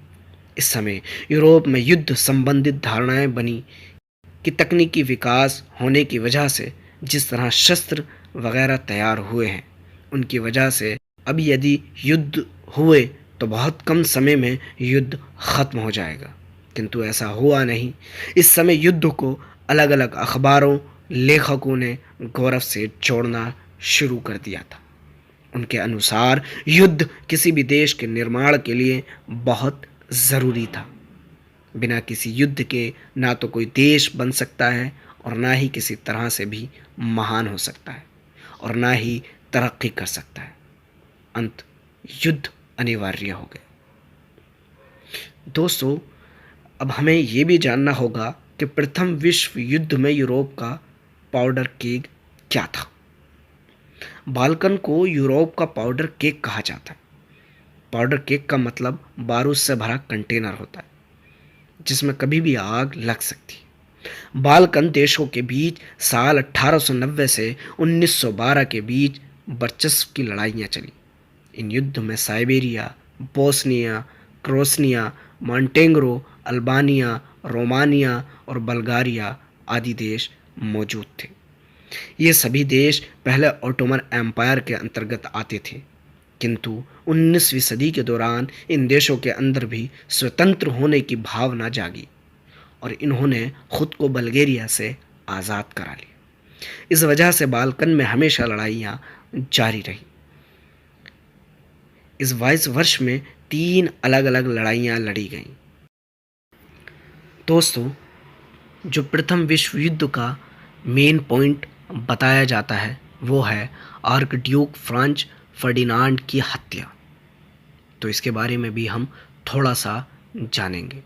इस समय यूरोप में युद्ध संबंधित धारणाएं बनी कि तकनीकी विकास होने की वजह से जिस तरह शस्त्र वगैरह तैयार हुए हैं, उनकी वजह से अब यदि युद्ध हुए तो बहुत कम समय में युद्ध खत्म हो जाएगा, किंतु ऐसा हुआ नहीं। इस समय युद्ध को अलग अलग अखबारों, लेखकों ने गौरव से जोड़ना शुरू कर दिया था। उनके अनुसार युद्ध किसी भी देश के निर्माण के लिए बहुत ज़रूरी था। बिना किसी युद्ध के ना तो कोई देश बन सकता है और ना ही किसी तरह से भी महान हो सकता है और ना ही तरक्की कर सकता है। अंत युद्ध अनिवार्य हो गए। दोस्तों, अब हमें ये भी जानना होगा कि प्रथम विश्व युद्ध में यूरोप का पाउडर केक क्या था। बाल्कन को यूरोप का पाउडर केक कहा जाता है। पाउडर केक का मतलब बारूद से भरा कंटेनर होता है जिसमें कभी भी आग लग सकती है। बाल्कन देशों के बीच साल 1890 से 1912 के बीच वर्चस्व की लड़ाइयाँ चली। इन युद्ध में Siberia, Bosnia, Croatia, Montenegro, Albania, Romania और बल्गारिया आदि देश मौजूद थे। ये सभी देश पहले ऑटोमन एम्पायर के अंतर्गत आते थे, किंतु 19वीं सदी के दौरान इन देशों के अंदर भी स्वतंत्र होने की भावना जागी और इन्होंने खुद को बल्गेरिया से आज़ाद करा लिया। इस वजह से बाल्कन में हमेशा लड़ाइयाँ जारी रही। इस 22 वर्ष में 3 अलग अलग लड़ाइयाँ लड़ी गईं। दोस्तों, जो प्रथम विश्व युद्ध का मेन पॉइंट बताया जाता है वो है आर्क ड्यूक फ्रांज फर्डिनांड की हत्या। तो इसके बारे में भी हम थोड़ा सा जानेंगे।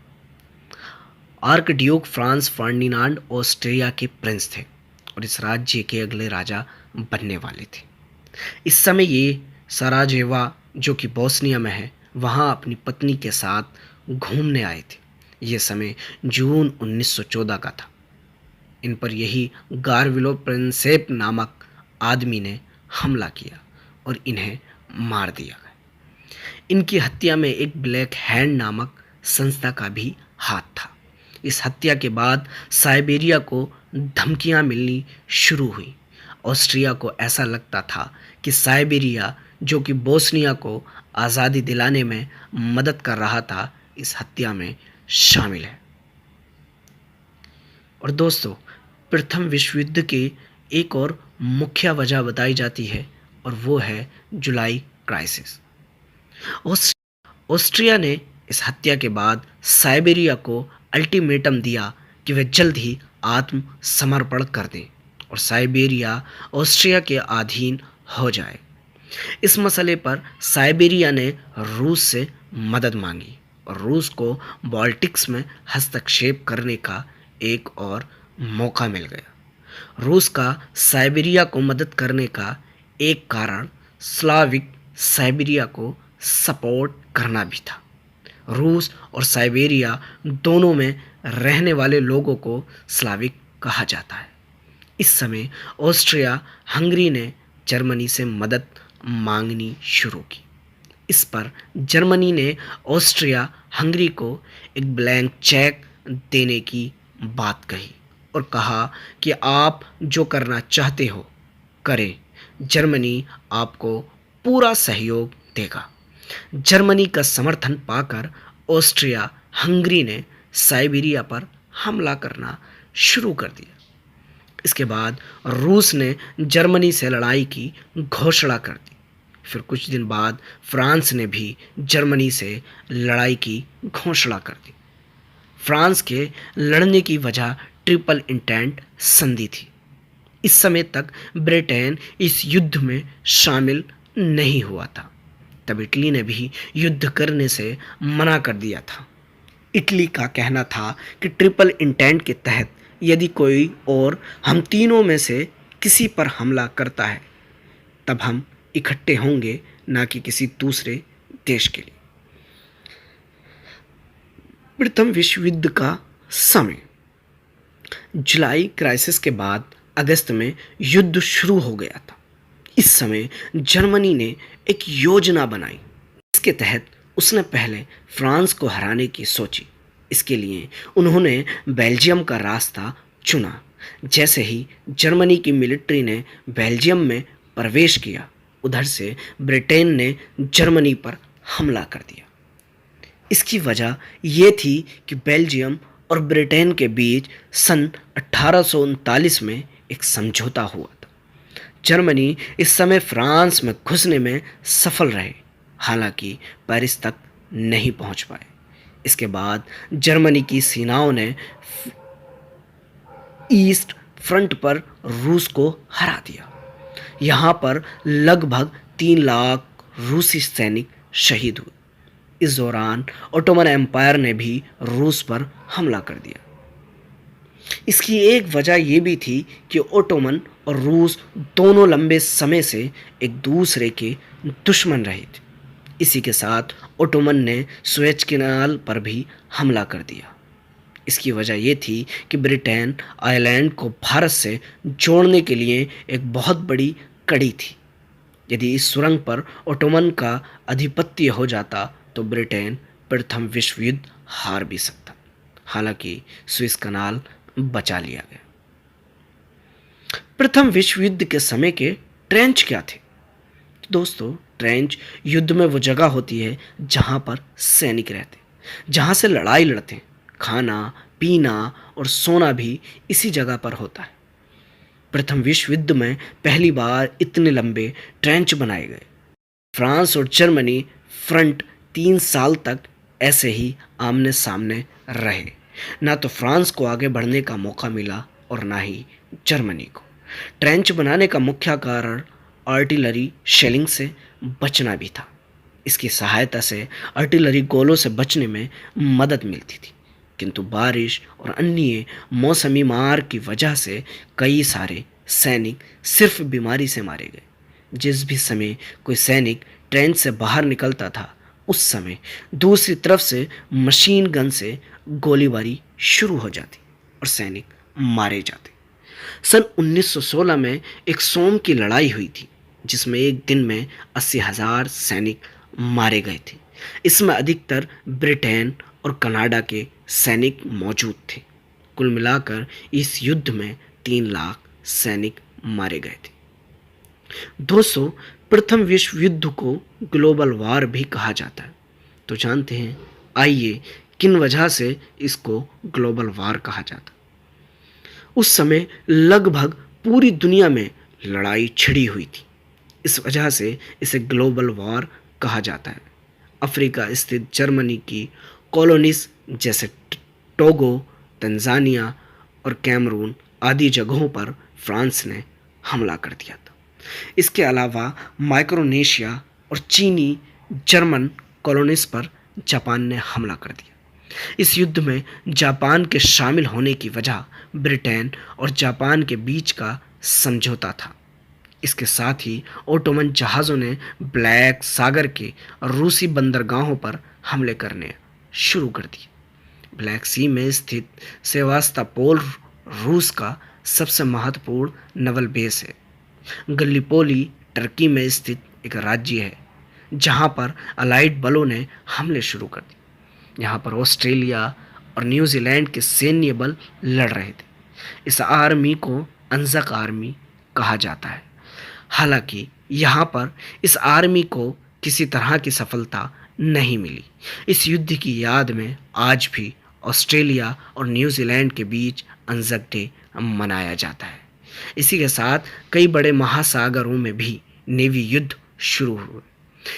Arc Duke Franz Ferdinand Austria के प्रिंस थे और इस राज्य के अगले राजा बनने वाले थे। इस समय ये सराजेवा, जो कि बोस्निया में है, वहाँ अपनी पत्नी के साथ घूमने आए थे। ये समय जून 1914 का था। इन पर यही गारविलो प्रिंसेप नामक आदमी ने हमला किया और इन्हें मार दिया गया। इनकी हत्या में एक ब्लैक हैंड नामक संस्था का भी हाथ था। इस हत्या के बाद साइबेरिया को धमकियां मिलनी शुरू हुई। ऑस्ट्रिया को ऐसा लगता था कि साइबेरिया, जो कि बोस्निया को आज़ादी दिलाने में मदद कर रहा था, इस हत्या में शामिल है। और दोस्तों, प्रथम विश्व युद्ध की एक और मुख्य वजह बताई जाती है और वो है जुलाई क्राइसिस। ऑस्ट्रिया ने इस हत्या के बाद साइबेरिया को अल्टीमेटम दिया कि वे जल्द ही आत्मसमर्पण कर दें और साइबेरिया ऑस्ट्रिया के अधीन हो जाए। इस मसले पर साइबेरिया ने रूस से मदद मांगी और रूस को बाल्टिक्स में हस्तक्षेप करने का एक और मौका मिल गया। रूस का साइबेरिया को मदद करने का एक कारण स्लाविक साइबेरिया को सपोर्ट करना भी था। रूस और साइबेरिया दोनों में रहने वाले लोगों को स्लाविक कहा जाता है। इस समय ऑस्ट्रिया हंगरी ने जर्मनी से मदद मांगनी शुरू की। इस पर जर्मनी ने ऑस्ट्रिया हंगरी को एक ब्लैंक चेक देने की बात कही और कहा कि आप जो करना चाहते हो करें, जर्मनी आपको पूरा सहयोग देगा। जर्मनी का समर्थन पाकर ऑस्ट्रिया हंगरी ने साइबेरिया पर हमला करना शुरू कर दिया। इसके बाद रूस ने जर्मनी से लड़ाई की घोषणा कर दी। फिर कुछ दिन बाद फ्रांस ने भी जर्मनी से लड़ाई की घोषणा कर दी। फ्रांस के लड़ने की वजह ट्रिपल इंटेंट संधि थी। इस समय तक ब्रिटेन इस युद्ध में शामिल नहीं हुआ था। तब इटली ने भी युद्ध करने से मना कर दिया था। इटली का कहना था कि ट्रिपल इंटेंट के तहत यदि कोई और हम तीनों में से किसी पर हमला करता है तब हम इकट्ठे होंगे, ना कि किसी दूसरे देश के लिए। प्रथम विश्व युद्ध का समय जुलाई क्राइसिस के बाद अगस्त में युद्ध शुरू हो गया था। इस समय जर्मनी ने एक योजना बनाई। इसके तहत उसने पहले फ्रांस को हराने की सोची। इसके लिए उन्होंने बेल्जियम का रास्ता चुना। जैसे ही जर्मनी की मिलिट्री ने बेल्जियम में प्रवेश किया, उधर से ब्रिटेन ने जर्मनी पर हमला कर दिया। इसकी वजह ये थी कि बेल्जियम और ब्रिटेन के बीच सन 1839 में एक समझौता हुआ था। जर्मनी इस समय फ्रांस में घुसने में सफल रहे, हालांकि पेरिस तक नहीं पहुंच पाए। इसके बाद जर्मनी की सेनाओं ने ईस्ट फ्रंट पर रूस को हरा दिया। यहाँ पर लगभग 3 लाख रूसी सैनिक शहीद हुए। इस दौरान ओटोमन एम्पायर ने भी रूस पर हमला कर दिया। इसकी एक वजह यह भी थी कि ओटोमन और रूस दोनों लंबे समय से एक दूसरे के दुश्मन रहे थे। इसी के साथ ओटोमन ने सुएज कैनाल पर भी हमला कर दिया। इसकी वजह यह थी कि ब्रिटेन आयरलैंड को भारत से जोड़ने के लिए एक बहुत बड़ी कड़ी थी। यदि इस सुरंग पर ओटोमन का आधिपत्य हो जाता तो ब्रिटेन प्रथम विश्व युद्ध हार भी सकता। हालांकि सुएज कैनाल बचा लिया गया। प्रथम विश्व युद्ध के समय के ट्रेंच क्या थे? दोस्तों, ट्रेंच युद्ध में वो जगह होती है जहां पर सैनिक रहते, जहां से लड़ाई लड़ते। खाना, पीना और सोना भी इसी जगह पर होता है। प्रथम विश्व युद्ध में पहली बार इतने लंबे ट्रेंच बनाए गए। फ्रांस और जर्मनी फ्रंट 3 साल तक ऐसे ही आमने सामने रहे। ना तो फ्रांस को आगे बढ़ने का मौका मिला और ना ही जर्मनी को। ट्रेंच बनाने का मुख्य कारण आर्टिलरी शेलिंग से बचना भी था। इसकी सहायता से आर्टिलरी गोलों से बचने में मदद मिलती थी, किंतु बारिश और अन्य मौसमी मार की वजह से कई सारे सैनिक सिर्फ बीमारी से मारे गए। जिस भी समय कोई सैनिक ट्रेंच से बाहर निकलता था, उस समय दूसरी तरफ से मशीन गन से गोलीबारी शुरू हो जाती और सैनिक मारे जाते। सन 1916 में एक सोम की लड़ाई हुई थी, जिसमें एक दिन में 80,000 सैनिक मारे गए थे। इसमें अधिकतर ब्रिटेन और कनाडा के सैनिक मौजूद थे। कुल मिलाकर इस युद्ध में 3 लाख सैनिक मारे गए थे। दोस्तों, प्रथम विश्व युद्ध को ग्लोबल वार भी कहा जाता है। तो जानते हैं, आइए किन वजह से इसको ग्लोबल वार कहा जाता। उस समय लगभग पूरी दुनिया में लड़ाई छिड़ी हुई थी। इस वजह से इसे ग्लोबल वॉर कहा जाता है। अफ्रीका स्थित जर्मनी की कॉलोनीज जैसे टोगो, तंजानिया और कैमरून आदि जगहों पर फ्रांस ने हमला कर दिया था। इसके अलावा माइक्रोनेशिया और चीनी जर्मन कॉलोनीज पर जापान ने हमला कर दिया। इस युद्ध में जापान के शामिल होने की वजह ब्रिटेन और जापान के बीच का समझौता था। इसके साथ ही ओटोमन जहाज़ों ने ब्लैक सागर के रूसी बंदरगाहों पर हमले करने शुरू कर दिए। ब्लैक सी में स्थित सेवास्तोपोल रूस का सबसे महत्वपूर्ण नवल बेस है। गल्लीपोली टर्की में स्थित एक राज्य है जहां पर अलाइड बलों ने हमले शुरू कर दिए। यहाँ पर ऑस्ट्रेलिया और न्यूजीलैंड के सैन्य बल लड़ रहे थे। इस आर्मी को अंजक आर्मी कहा जाता है। हालांकि यहाँ पर इस आर्मी को किसी तरह की सफलता नहीं मिली। इस युद्ध की याद में आज भी ऑस्ट्रेलिया और न्यूजीलैंड के बीच अंजक डे मनाया जाता है। इसी के साथ कई बड़े महासागरों में भी नेवी युद्ध शुरू हुए।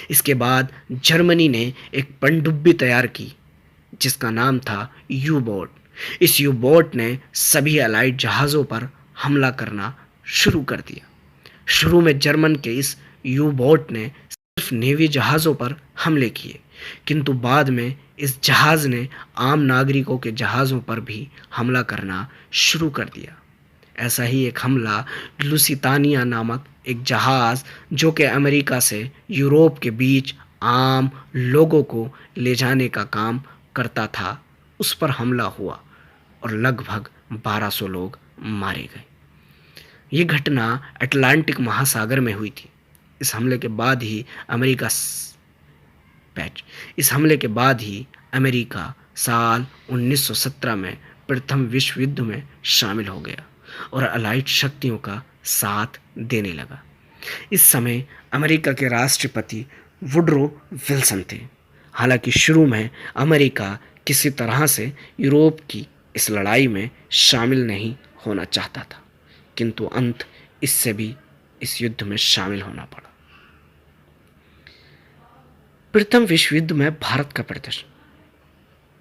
इसके बाद जर्मनी ने एक पनडुब्बी तैयार की जिसका नाम था यू बोट। इस यू बोट ने सभी अलाइड जहाज़ों पर हमला करना शुरू कर दिया। शुरू में जर्मन के इस यू बोट ने सिर्फ नेवी जहाज़ों पर हमले किए, किंतु बाद में इस जहाज़ ने आम नागरिकों के जहाज़ों पर भी हमला करना शुरू कर दिया। ऐसा ही एक हमला लुसितानिया नामक एक जहाज़ जो कि अमेरिका से यूरोप के बीच आम लोगों को ले जाने का काम करता था, उस पर हमला हुआ और लगभग 1200 लोग मारे गए। ये घटना अटलांटिक महासागर में हुई थी। इस हमले के बाद ही अमेरिका साल 1917 में प्रथम विश्व युद्ध में शामिल हो गया और अलाइड शक्तियों का साथ देने लगा। इस समय अमेरिका के राष्ट्रपति वुडरो विल्सन थे। हालांकि शुरू में अमेरिका किसी तरह से यूरोप की इस लड़ाई में शामिल नहीं होना चाहता था, किंतु अंत इससे भी इस युद्ध में शामिल होना पड़ा। प्रथम विश्व युद्ध में भारत का प्रदर्शन।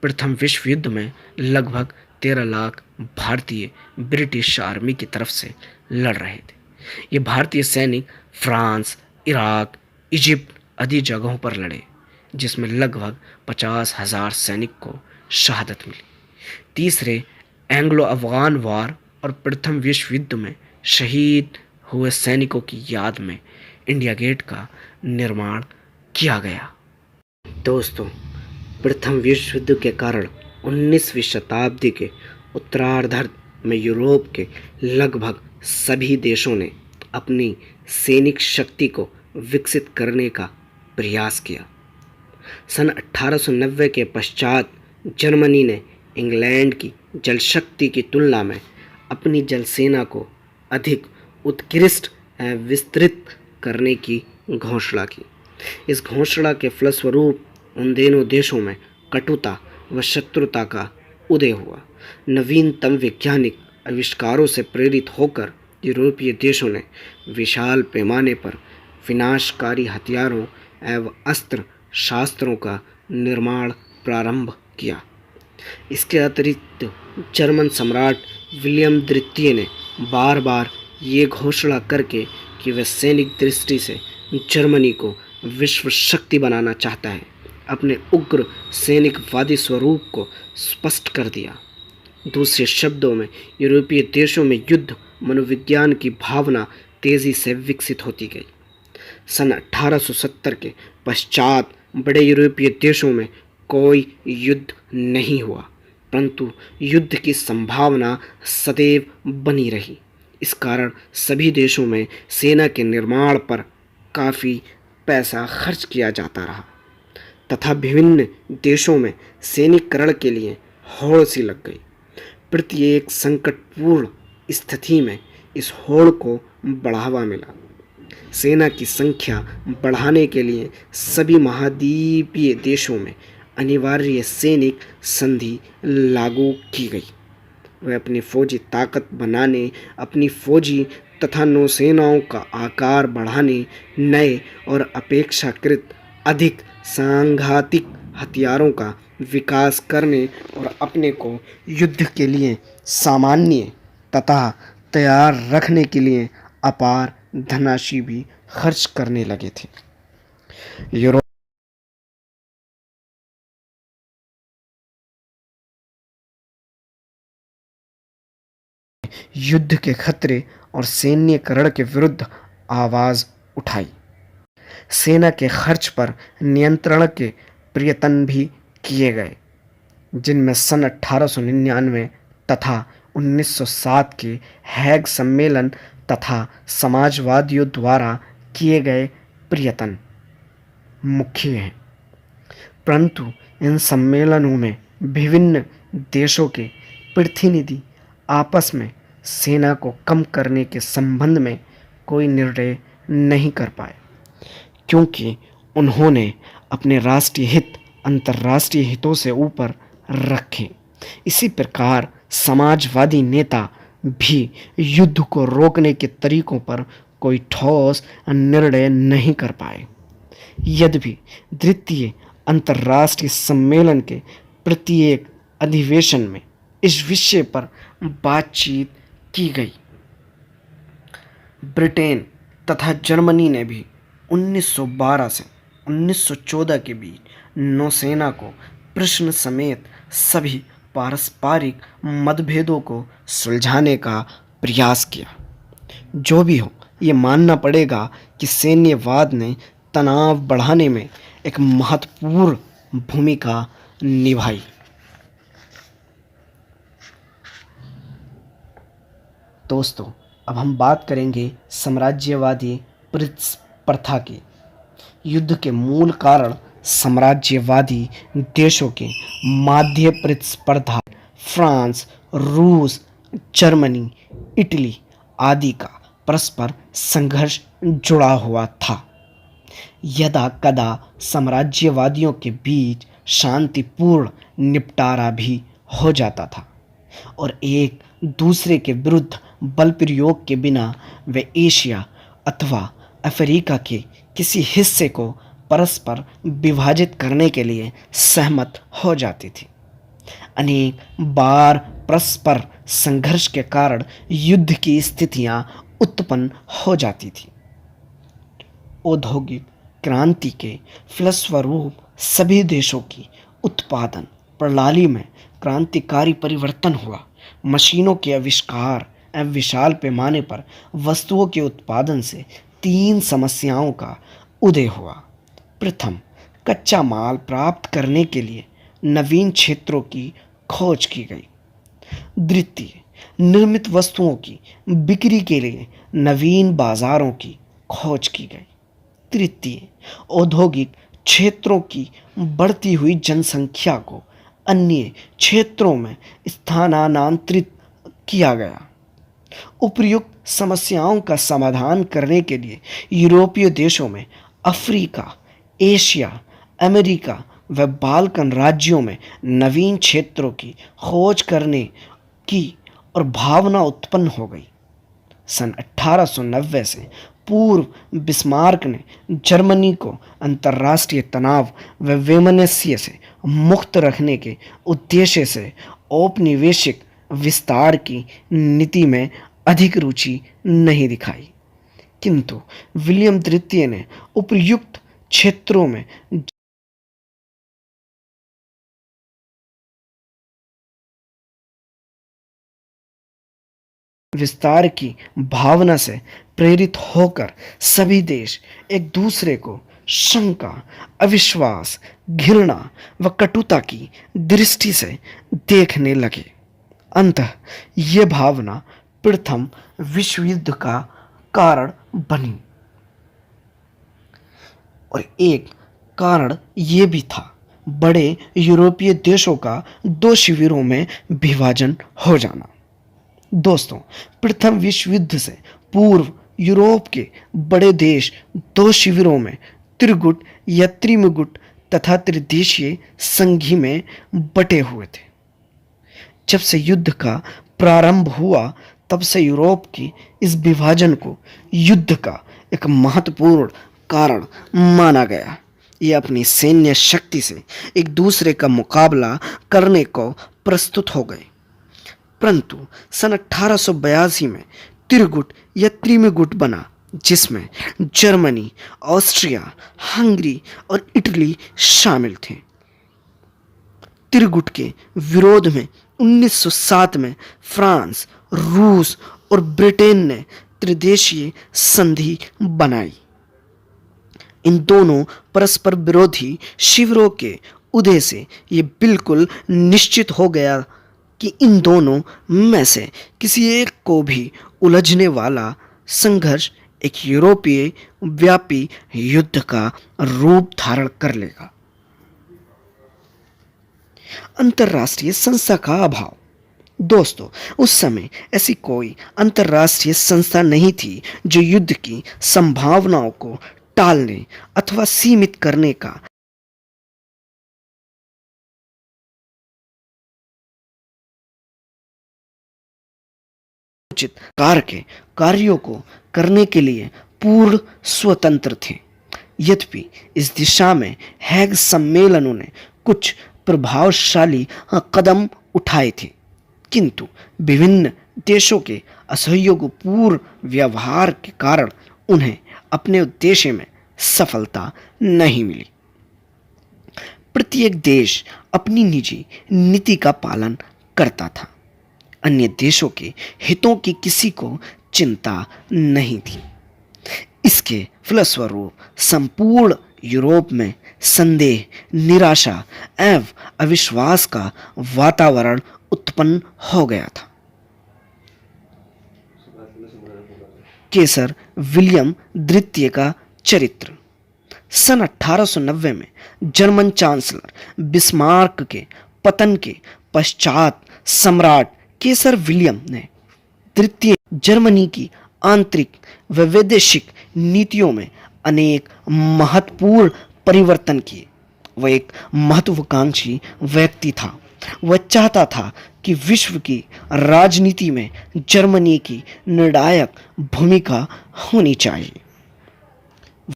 प्रथम विश्व युद्ध में लगभग 13 लाख भारतीय ब्रिटिश आर्मी की तरफ से लड़ रहे थे। ये भारतीय सैनिक फ्रांस, इराक, इजिप्ट आदि जगहों पर लड़े, जिसमें लगभग 50,000 सैनिक को शहादत मिली। तीसरे एंग्लो अफगान वार और प्रथम विश्व युद्ध में शहीद हुए सैनिकों की याद में इंडिया गेट का निर्माण किया गया। दोस्तों, प्रथम विश्व युद्ध के कारण 19वीं शताब्दी के उत्तरार्ध में यूरोप के लगभग सभी देशों ने अपनी सैनिक शक्ति को विकसित करने का प्रयास किया। सन 1890 के पश्चात जर्मनी ने इंग्लैंड की जल शक्ति की तुलना में अपनी जल सेना को अधिक उत्कृष्ट एवं विस्तृत करने की घोषणा की। इस घोषणा के फलस्वरूप उन दोनों देशों में कटुता व शत्रुता का उदय हुआ। नवीनतम वैज्ञानिक आविष्कारों से प्रेरित होकर यूरोपीय देशों ने विशाल पैमाने पर विनाशकारी हथियारों एवं अस्त्र शास्त्रों का निर्माण प्रारंभ किया। इसके अतिरिक्त जर्मन सम्राट विलियम द्वितीय ने बार बार ये घोषणा करके कि वह सैनिक दृष्टि से जर्मनी को विश्व शक्ति बनाना चाहता है, अपने उग्र सैनिकवादी स्वरूप को स्पष्ट कर दिया। दूसरे शब्दों में यूरोपीय देशों में युद्ध मनोविज्ञान की भावना तेज़ी से विकसित होती गई। सन 1870 के पश्चात बड़े यूरोपीय देशों में कोई युद्ध नहीं हुआ, परंतु युद्ध की संभावना सदैव बनी रही। इस कारण सभी देशों में सेना के निर्माण पर काफ़ी पैसा खर्च किया जाता रहा। तथा विभिन्न देशों में सैनिककरण के लिए होड़ सी लग गई। प्रत्येक संकटपूर्ण स्थिति में इस होड़ को बढ़ावा मिला। सेना की संख्या बढ़ाने के लिए सभी महाद्वीपीय देशों में अनिवार्य सैनिक संधि लागू की गई। वह अपनी फौजी ताकत बनाने, अपनी फौजी तथा नौसेनाओं का आकार बढ़ाने, नए और अपेक्षाकृत अधिक सांघातिक हथियारों का विकास करने और अपने को युद्ध के लिए सामान्य तथा तैयार रखने के लिए अपार धनराशि भी खर्च करने लगे थे। यूरोप युद्ध के खतरे और सैन्यकरण के विरुद्ध आवाज उठाई। सेना के खर्च पर नियंत्रण के प्रयत्न भी किए गए, जिनमें सन 1899 तथा 1907 के हैग सम्मेलन तथा समाजवादियों द्वारा किए गए प्रयत्न मुख्य हैं। परंतु इन सम्मेलनों में विभिन्न देशों के प्रतिनिधि आपस में सेना को कम करने के संबंध में कोई निर्णय नहीं कर पाए, क्योंकि उन्होंने अपने राष्ट्रीय हित अंतर्राष्ट्रीय हितों से ऊपर रखे। इसी प्रकार समाजवादी नेता भी युद्ध को रोकने के तरीकों पर कोई ठोस निर्णय नहीं कर पाए। यद्यपि द्वितीय अंतर्राष्ट्रीय सम्मेलन के प्रत्येक अधिवेशन में इस विषय पर बातचीत की गई। ब्रिटेन तथा जर्मनी ने भी 1912 से 1914 के बीच नौसेना को प्रश्न समेत सभी पारस्परिक मतभेदों को सुलझाने का प्रयास किया। जो भी हो, ये मानना पड़ेगा कि सैन्यवाद ने तनाव बढ़ाने में एक महत्वपूर्ण भूमिका निभाई। दोस्तों, अब हम बात करेंगे साम्राज्यवादी प्रथा की। युद्ध के मूल कारण साम्राज्यवादी देशों के मध्य प्रतिस्पर्धा, फ्रांस, रूस, जर्मनी, इटली आदि का परस्पर संघर्ष जुड़ा हुआ था। यदा कदा साम्राज्यवादियों के बीच शांतिपूर्ण निपटारा भी हो जाता था और एक दूसरे के विरुद्ध बल प्रयोग के बिना वे एशिया अथवा अफ्रीका के किसी हिस्से को परस्पर विभाजित करने के लिए सहमत हो जाती थी। अनेक बार परस्पर संघर्ष के कारण युद्ध की स्थितियां उत्पन्न हो जाती थी। औद्योगिक क्रांति के फलस्वरूप सभी देशों की उत्पादन प्रणाली में क्रांतिकारी परिवर्तन हुआ। मशीनों के आविष्कार एवं विशाल पैमाने पर वस्तुओं के उत्पादन से 3 समस्याओं का उदय हुआ। प्रथम, कच्चा माल प्राप्त करने के लिए नवीन क्षेत्रों की खोज की गई। द्वितीय, निर्मित वस्तुओं की बिक्री के लिए नवीन बाजारों की खोज की गई। तृतीय, औद्योगिक क्षेत्रों की बढ़ती हुई जनसंख्या को अन्य क्षेत्रों में स्थानांतरित किया गया। उपर्युक्त समस्याओं का समाधान करने के लिए यूरोपीय देशों में अफ्रीका, एशिया, अमेरिका व बाल्कन राज्यों में नवीन क्षेत्रों की खोज करने की और भावना उत्पन्न हो गई। सन 1890 से पूर्व बिस्मार्क ने जर्मनी को अंतर्राष्ट्रीय तनाव व वैमनस्य से मुक्त रखने के उद्देश्य से औपनिवेशिक विस्तार की नीति में अधिक रुचि नहीं दिखाई, किंतु विलियम तृतीय ने उपर्युक्त क्षेत्रों में विस्तार की भावना से प्रेरित होकर सभी देश एक दूसरे को शंका, अविश्वास, घृणा व कटुता की दृष्टि से देखने लगे। अंततः ये भावना प्रथम विश्व युद्ध का कारण बनी और एक कारण ये भी था, बड़े यूरोपीय देशों का दो शिविरों में विभाजन हो जाना। दोस्तों, प्रथम विश्व युद्ध से पूर्व यूरोप के बड़े देश दो शिविरों में, त्रिगुट या त्रिमगुट तथा त्रिदेशीय संधि में बटे हुए थे। जब से युद्ध का प्रारंभ हुआ तब से यूरोप की इस विभाजन को युद्ध का एक महत्वपूर्ण कारण माना गया। ये अपनी सैन्य शक्ति से एक दूसरे का मुकाबला करने को प्रस्तुत हो गए। परंतु सन 1882 में त्रिगुट या त्रिमगुट बना, जिसमें जर्मनी, ऑस्ट्रिया, हंगरी और इटली शामिल थे। त्रिगुट के विरोध में 1907 में फ्रांस, रूस और ब्रिटेन ने त्रिदेशीय संधि बनाई। इन दोनों परस्पर विरोधी शिविरों के उदय से ये बिल्कुल निश्चित हो गया कि इन दोनों में से किसी एक को भी उलझने वाला संघर्ष एक यूरोपीय व्यापी युद्ध का रूप धारण कर लेगा। अंतर्राष्ट्रीय संस्था का अभाव। दोस्तों, उस समय ऐसी कोई अंतर्राष्ट्रीय संस्था नहीं थी जो युद्ध की संभावनाओं को टालने अथवा सीमित करने का उचित कार्यों को करने के लिए पूर्ण स्वतंत्र थे। यद्यपि इस दिशा में हैग सम्मेलनों ने कुछ प्रभावशाली कदम उठाए थे, किंतु विभिन्न देशों के असहयोगपूर्ण व्यवहार के कारण उन्हें अपने उद्देश्य में सफलता नहीं मिली। प्रत्येक देश अपनी निजी नीति का पालन करता था। अन्य देशों के हितों की किसी को चिंता नहीं थी। इसके फलस्वरूप संपूर्ण यूरोप में संदेह, निराशा एवं अविश्वास का वातावरण उत्पन्न हो गया था। केसर विलियम द्वितीय का चरित्र। सन 1890 में जर्मन चांसलर बिस्मार्क के पतन के पश्चात सम्राट केसर विलियम ने द्वितीय जर्मनी की आंतरिक व वैदेशिक नीतियों में अनेक महत्वपूर्ण परिवर्तन किए। वह एक महत्वाकांक्षी व्यक्ति था। वह चाहता था कि विश्व की राजनीति में जर्मनी की निर्णायक भूमिका होनी चाहिए।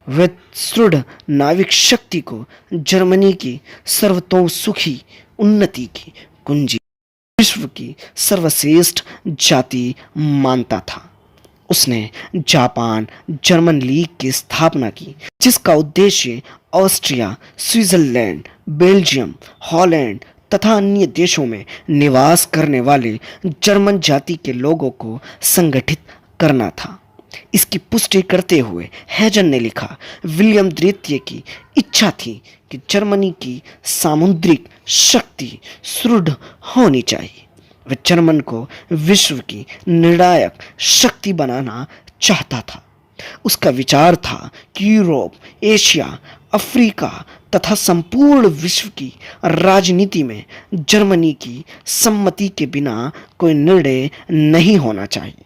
वह सुदृढ़ नाविक शक्ति को जर्मनी की सर्वतोमुखी उन्नति की कुंजी, विश्व की सर्वश्रेष्ठ जाति मानता था। उसने जापान जर्मन लीग की स्थापना की, जिसका उद्देश्य ऑस्ट्रिया, स्विट्जरलैंड, बेल्जियम, हॉलैंड तथा अन्य देशों में निवास करने वाले जर्मन जाति के लोगों को संगठित करना था। इसकी पुष्टि करते हुए हैजन ने लिखा, विलियम द्वितीय की इच्छा थी कि जर्मनी की सामुद्रिक शक्ति सुदृढ़ होनी चाहिए। वह जर्मन को विश्व की निर्णायक शक्ति बनाना चाहता था। उसका विचार था कि यूरोप, एशिया, अफ्रीका तथा संपूर्ण विश्व की राजनीति में जर्मनी की सम्मति के बिना कोई निर्णय नहीं होना चाहिए।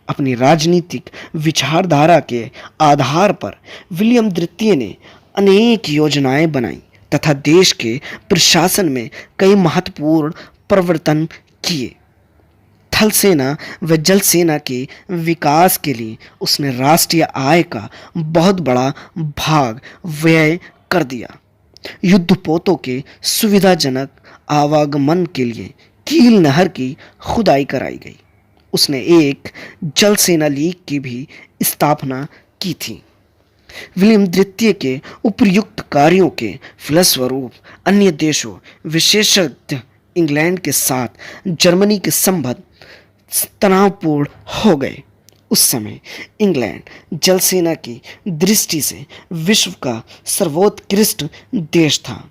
अपनी राजनीतिक विचारधारा के आधार पर विलियम द्वितीय ने अनेक योजनाएं बनाई तथा देश के प्रशासन में कई महत्वपूर्ण परिवर्तन किए। थल सेना व जल सेना के विकास के लिए उसने राष्ट्रीय आय का बहुत बड़ा भाग व्यय कर दिया। युद्धपोतों के सुविधाजनक आवागमन के लिए कील नहर की खुदाई कराई गई। उसने एक जल सेना लीग की भी स्थापना की थी। विलियम द्वितीय के उपयुक्त कार्यों के फलस्वरूप अन्य देशों, विशेषतः इंग्लैंड के साथ जर्मनी के संबंध तनावपूर्ण हो गए। उस समय इंग्लैंड जल सेना की दृष्टि से विश्व का सर्वोत्कृष्ट देश था।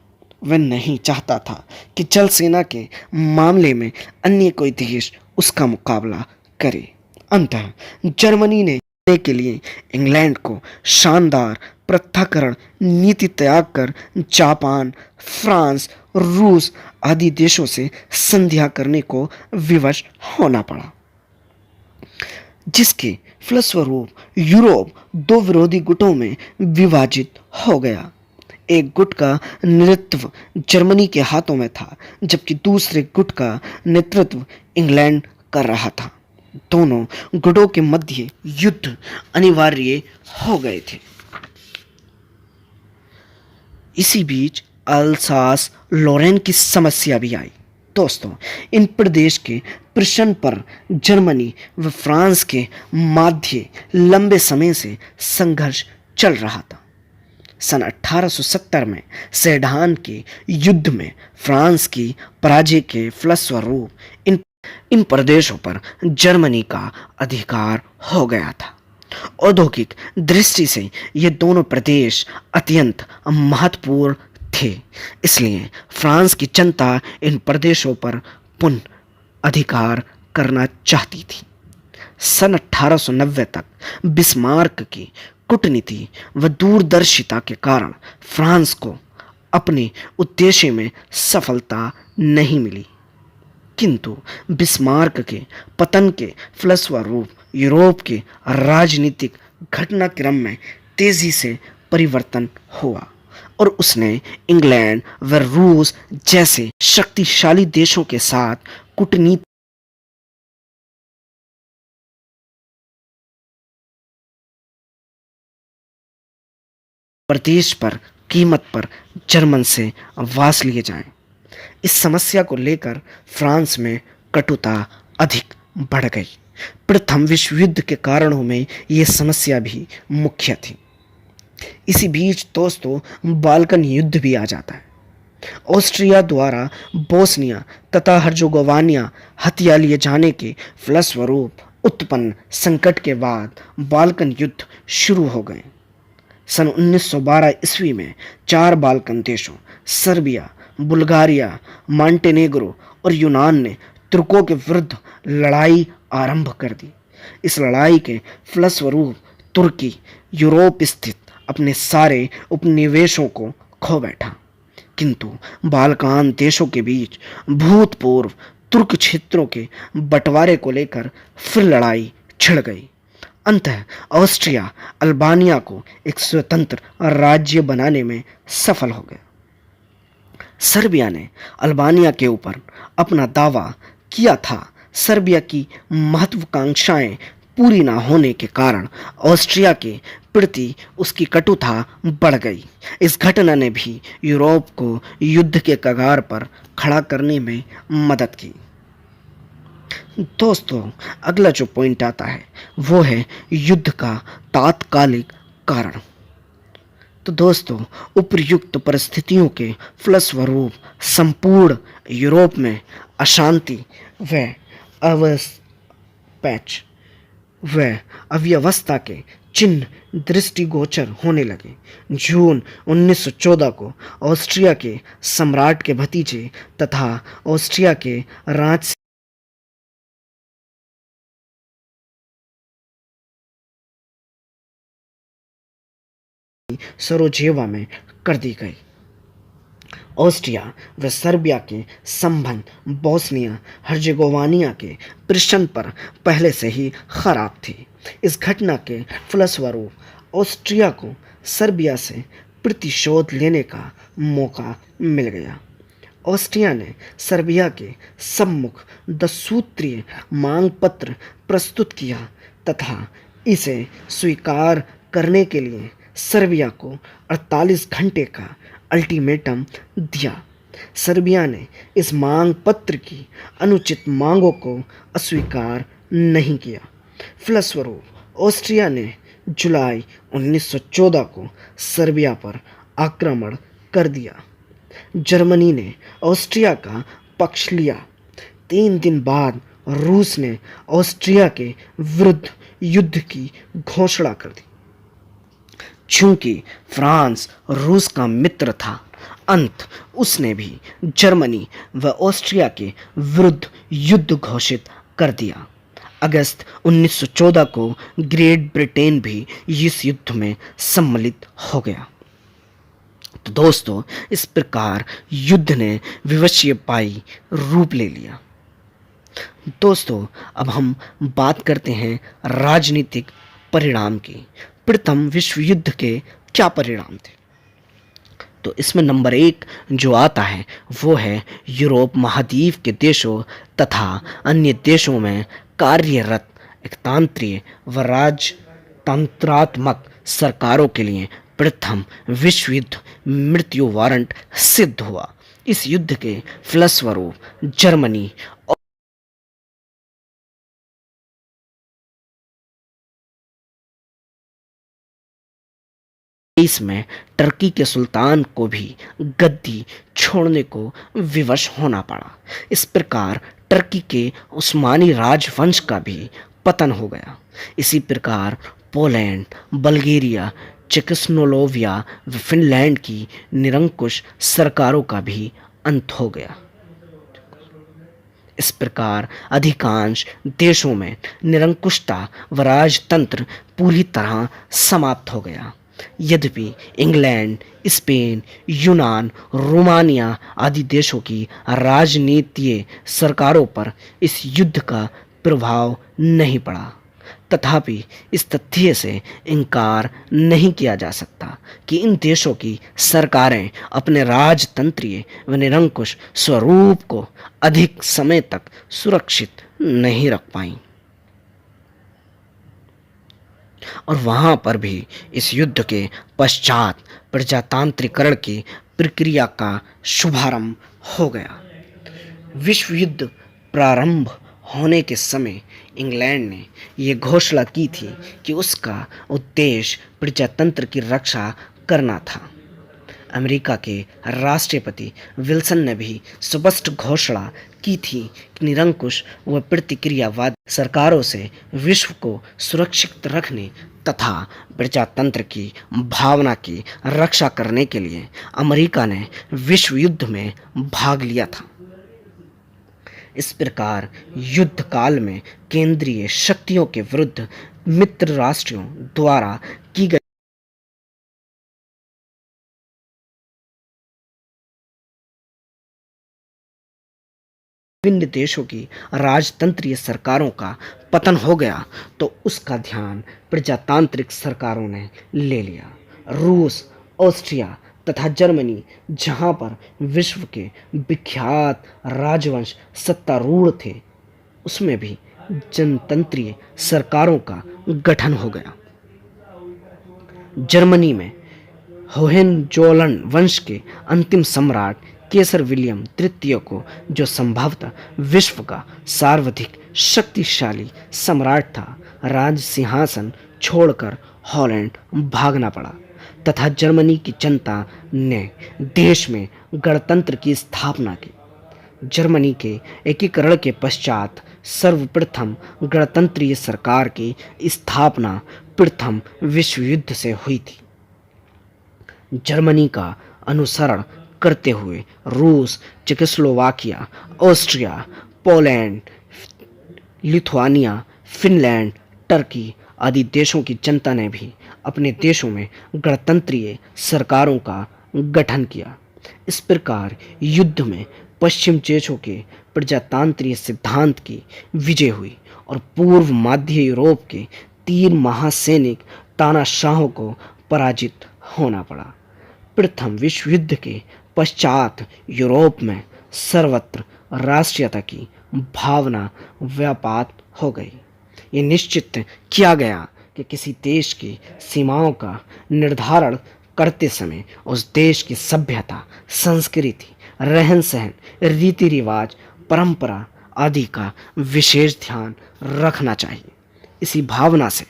वह नहीं चाहता था कि जल सेना के मामले में अन्य कोई देश उसका मुकाबला करे। अंततः जर्मनी ने करने के लिए इंग्लैंड को शानदार पृथक्करण नीति त्याग कर जापान, फ्रांस, रूस आदि देशों से संधियां करने को विवश होना पड़ा, जिसके फलस्वरूप यूरोप दो विरोधी गुटों में विभाजित हो गया। एक गुट का नेतृत्व जर्मनी के हाथों में था, जबकि दूसरे गुट का नेतृत्व इंग्लैंड कर रहा था। दोनों गुटों के मध्य युद्ध अनिवार्य हो गए थे। इसी बीच अल्सास लोरेन की समस्या भी आई। दोस्तों, इन प्रदेश के प्रश्न पर जर्मनी व फ्रांस के मध्य लंबे समय से संघर्ष चल रहा था। सन 1870 में सेडान के युद्ध में फ्रांस की पराजय के फलस्वरूप इन प्रदेशों पर जर्मनी का अधिकार हो गया था। औद्योगिक दृष्टि से ये दोनों प्रदेश अत्यंत महत्वपूर्ण थे, इसलिए फ्रांस की जनता इन प्रदेशों पर पुनः अधिकार करना चाहती थी। सन 1890 तक बिस्मार्क की कूटनीति व दूरदर्शिता के कारण फ्रांस को अपने उद्देश्य में सफलता नहीं मिली, किंतु बिस्मार्क के पतन के फलस्वरूप यूरोप के राजनीतिक घटनाक्रम में तेजी से परिवर्तन हुआ और उसने इंग्लैंड व रूस जैसे शक्तिशाली देशों के साथ कूटनीति प्रदेश पर कीमत पर जर्मन से वास लिए जाएं। इस समस्या को लेकर फ्रांस में कटुता अधिक बढ़ गई। प्रथम विश्व युद्ध के कारणों में यह समस्या भी मुख्य थी। इसी बीच दोस्तों बाल्कन युद्ध भी आ जाता है। ऑस्ट्रिया द्वारा बोस्निया तथा हर्जोगोवानिया हथिया लिए जाने के फलस्वरूप उत्पन्न संकट के बाद बाल्कन युद्ध शुरू हो गए। सन 1912 ईस्वी में 4 बाल्कन देशों सर्बिया, बुल्गारिया, मॉन्टेनेग्रो और यूनान ने तुर्कों के विरुद्ध लड़ाई आरंभ कर दी। इस लड़ाई के फलस्वरूप तुर्की यूरोप स्थित अपने सारे उपनिवेशों को खो बैठा, किंतु बाल्कान देशों के बीच भूतपूर्व तुर्क क्षेत्रों के बंटवारे को लेकर फिर लड़ाई छिड़ गई। अंततः ऑस्ट्रिया अल्बानिया को एक स्वतंत्र राज्य बनाने में सफल हो गया। सर्बिया ने अल्बानिया के ऊपर अपना दावा किया था। सर्बिया की महत्वाकांक्षाएं पूरी न होने के कारण ऑस्ट्रिया के प्रति उसकी कटुता बढ़ गई। इस घटना ने भी यूरोप को युद्ध के कगार पर खड़ा करने में मदद की। दोस्तों, अगला जो पॉइंट आता है वो है युद्ध का तात्कालिक कारण। तो दोस्तों, उपर्युक्त परिस्थितियों के फलस्वरूप संपूर्ण यूरोप में अशांति व अव्यवस्था के चिन्ह दृष्टिगोचर होने लगे। जून 1914 को ऑस्ट्रिया के सम्राट के भतीजे तथा ऑस्ट्रिया के राज सरोजेवा में कर दी गई। ऑस्ट्रिया व सर्बिया के संबंध बोस्निया हर्जेगोवानिया के प्रश्न पर पहले से ही खराब थे। इस घटना के फलस्वरूप ऑस्ट्रिया को सर्बिया से प्रतिशोध लेने का मौका मिल गया। ऑस्ट्रिया ने सर्बिया के सम्मुख 10 सूत्रीय मांग पत्र प्रस्तुत किया तथा इसे स्वीकार करने के लिए सर्बिया को 48 घंटे का अल्टीमेटम दिया। सर्बिया ने इस मांग पत्र की अनुचित मांगों को अस्वीकार नहीं किया। फलस्वरूप ऑस्ट्रिया ने जुलाई 1914 को सर्बिया पर आक्रमण कर दिया। जर्मनी ने ऑस्ट्रिया का पक्ष लिया। 3 दिन बाद रूस ने ऑस्ट्रिया के विरुद्ध युद्ध की घोषणा कर दी। चूंकि फ्रांस रूस का मित्र था, उसने भी जर्मनी व ऑस्ट्रिया के विरुद्ध युद्ध घोषित कर दिया। अगस्त 1914 को ग्रेट ब्रिटेन भी इस युद्ध में सम्मिलित हो गया। तो दोस्तों, इस प्रकार युद्ध ने विवशपायी रूप ले लिया। दोस्तों, अब हम बात करते हैं राजनीतिक परिणाम की। प्रथम विश्व युद्ध के क्या परिणाम थे? तो इसमें नंबर 1 जो आता है वो है यूरोप महाद्वीप के देशों तथा अन्य देशों में कार्यरत एकतांत्रिक व राजतंत्रात्मक सरकारों के लिए प्रथम विश्व युद्ध मृत्यु वारंट सिद्ध हुआ। इस युद्ध के फलस्वरूप जर्मनी में टर्की के सुल्तान को भी गद्दी छोड़ने को विवश होना पड़ा। इस प्रकार टर्की के उस्मानी राजवंश का भी पतन हो गया। इसी प्रकार पोलैंड, बल्गेरिया, चेकोस्लोवाकिया व फिनलैंड की निरंकुश सरकारों का भी अंत हो गया। इस प्रकार अधिकांश देशों में निरंकुशता व राजतंत्र पूरी तरह समाप्त हो गया। यद्यपि इंग्लैंड, स्पेन, यूनान, रोमानिया आदि देशों की राजनीतिक सरकारों पर इस युद्ध का प्रभाव नहीं पड़ा, तथापि इस तथ्य से इनकार नहीं किया जा सकता कि इन देशों की सरकारें अपने राजतंत्रीय व निरंकुश स्वरूप को अधिक समय तक सुरक्षित नहीं रख पाईं और वहां पर भी इस युद्ध के पश्चात प्रजातांत्रिकरण की प्रक्रिया का शुभारंभ हो गया। विश्व युद्ध प्रारंभ होने के समय इंग्लैंड ने यह घोषणा की थी कि उसका उद्देश्य प्रजातंत्र की रक्षा करना था। अमेरिका के राष्ट्रपति विल्सन ने भी स्पष्ट घोषणा की थी कि निरंकुश व प्रतिक्रियावादी सरकारों से विश्व को सुरक्षित रखने तथा प्रजातंत्र की भावना की रक्षा करने के लिए अमेरिका ने विश्व युद्ध में भाग लिया था। इस प्रकार युद्ध काल में केंद्रीय शक्तियों के विरुद्ध मित्र राष्ट्रों द्वारा की गई विभिन्न देशों की राजतंत्रीय सरकारों का पतन हो गया तो उसका ध्यान प्रजातांत्रिक सरकारों ने ले लिया। रूस, ऑस्ट्रिया तथा जर्मनी, जहां पर विश्व के विख्यात राजवंश सत्तारूढ़ थे, उसमें भी जनतंत्रीय सरकारों का गठन हो गया। जर्मनी में होहेनजोलन वंश के अंतिम सम्राट केसर विलियम तृतीय को, जो संभवतः विश्व का सर्वाधिक शक्तिशाली सम्राट था, राज सिंहासन छोड़कर हॉलैंड भागना पड़ा तथा जर्मनी की जनता ने देश में गणतंत्र की स्थापना की। जर्मनी के एकीकरण के पश्चात सर्वप्रथम गणतंत्रीय सरकार की स्थापना प्रथम विश्व युद्ध से हुई थी। जर्मनी का अनुसरण करते हुए रूस, Czechoslovakia, Austria, Poland, Lithuania, Finland, Turkey आदि देशों की जनता ने भी अपने देशों में गणतंत्रीय सरकारों का गठन किया। इस प्रकार युद्ध में पश्चिम देशों के प्रजातांत्रिक सिद्धांत की विजय हुई और पूर्व मध्य यूरोप के 3 महासैनिक तानाशाहों को पराजित होना पड़ा। प्रथम विश्व युद्ध के पश्चात यूरोप में सर्वत्र राष्ट्रीयता की भावना व्यापात हो गई। ये निश्चित किया गया कि किसी देश की सीमाओं का निर्धारण करते समय उस देश की सभ्यता, संस्कृति, रहन सहन, रीति रिवाज, परंपरा आदि का विशेष ध्यान रखना चाहिए। इसी भावना से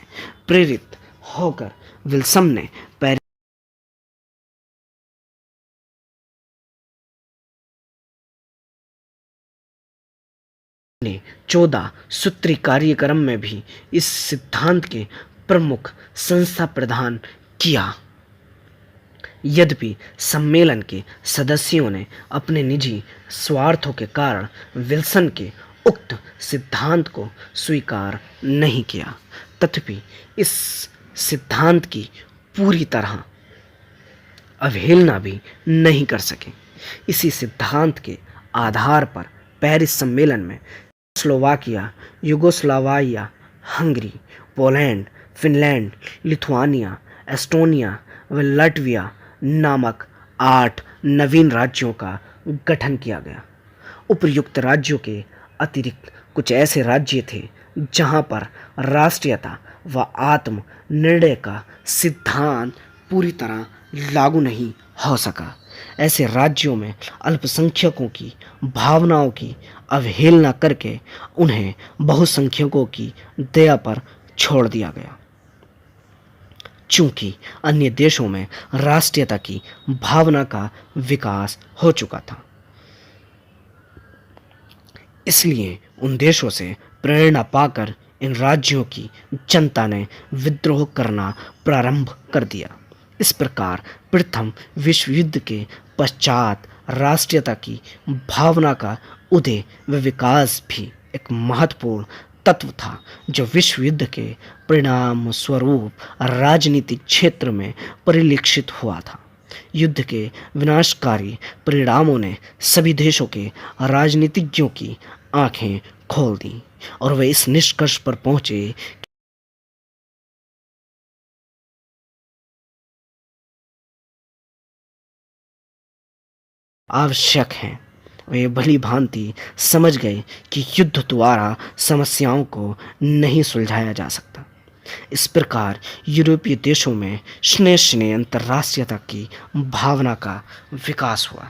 प्रेरित होकर विल्सन ने ने 14 सूत्री कार्यक्रम में भी इस सिद्धांत के प्रमुख संस्था प्रदान किया। यद्यपि सम्मेलन के सदस्यों ने अपने निजी स्वार्थों के कारण विल्सन के उक्त सिद्धांत को स्वीकार नहीं किया, तथापि इस सिद्धांत की पूरी तरह अवहेलना भी नहीं कर सके। इसी सिद्धांत के आधार पर पेरिस सम्मेलन में Slovakia, Yugoslavia, Hungary, Poland, Finland, Lithuania, Estonia व लाटविया नामक 8 नवीन राज्यों का गठन किया गया। उपर्युक्त राज्यों के अतिरिक्त कुछ ऐसे राज्य थे जहां पर राष्ट्रीयता व आत्म निर्णय का सिद्धांत पूरी तरह लागू नहीं हो सका। ऐसे राज्यों में अल्पसंख्यकों की भावनाओं की अवहेलना करके उन्हें बहुसंख्यकों की दया पर छोड़ दिया गया। चूंकि अन्य देशों में राष्ट्रीयता की भावना का विकास हो चुका था, इसलिए उन देशों से प्रेरणा पाकर इन राज्यों की जनता ने विद्रोह करना प्रारंभ कर दिया। इस प्रकार प्रथम विश्व युद्ध के पश्चात राष्ट्रीयता की भावना का उदय व विकास भी एक महत्वपूर्ण तत्व था, जो विश्व युद्ध के परिणाम स्वरूप राजनीतिक क्षेत्र में परिलक्षित हुआ था। युद्ध के विनाशकारी परिणामों ने सभी देशों के राजनीतिज्ञों की आंखें खोल दी और वे इस निष्कर्ष पर पहुंचे आवश्यक है। वे भली भांति समझ गए कि युद्ध द्वारा समस्याओं को नहीं सुलझाया जा सकता। इस प्रकार यूरोपीय देशों में स्नेह अंतर्राष्ट्रीयता की भावना का विकास हुआ।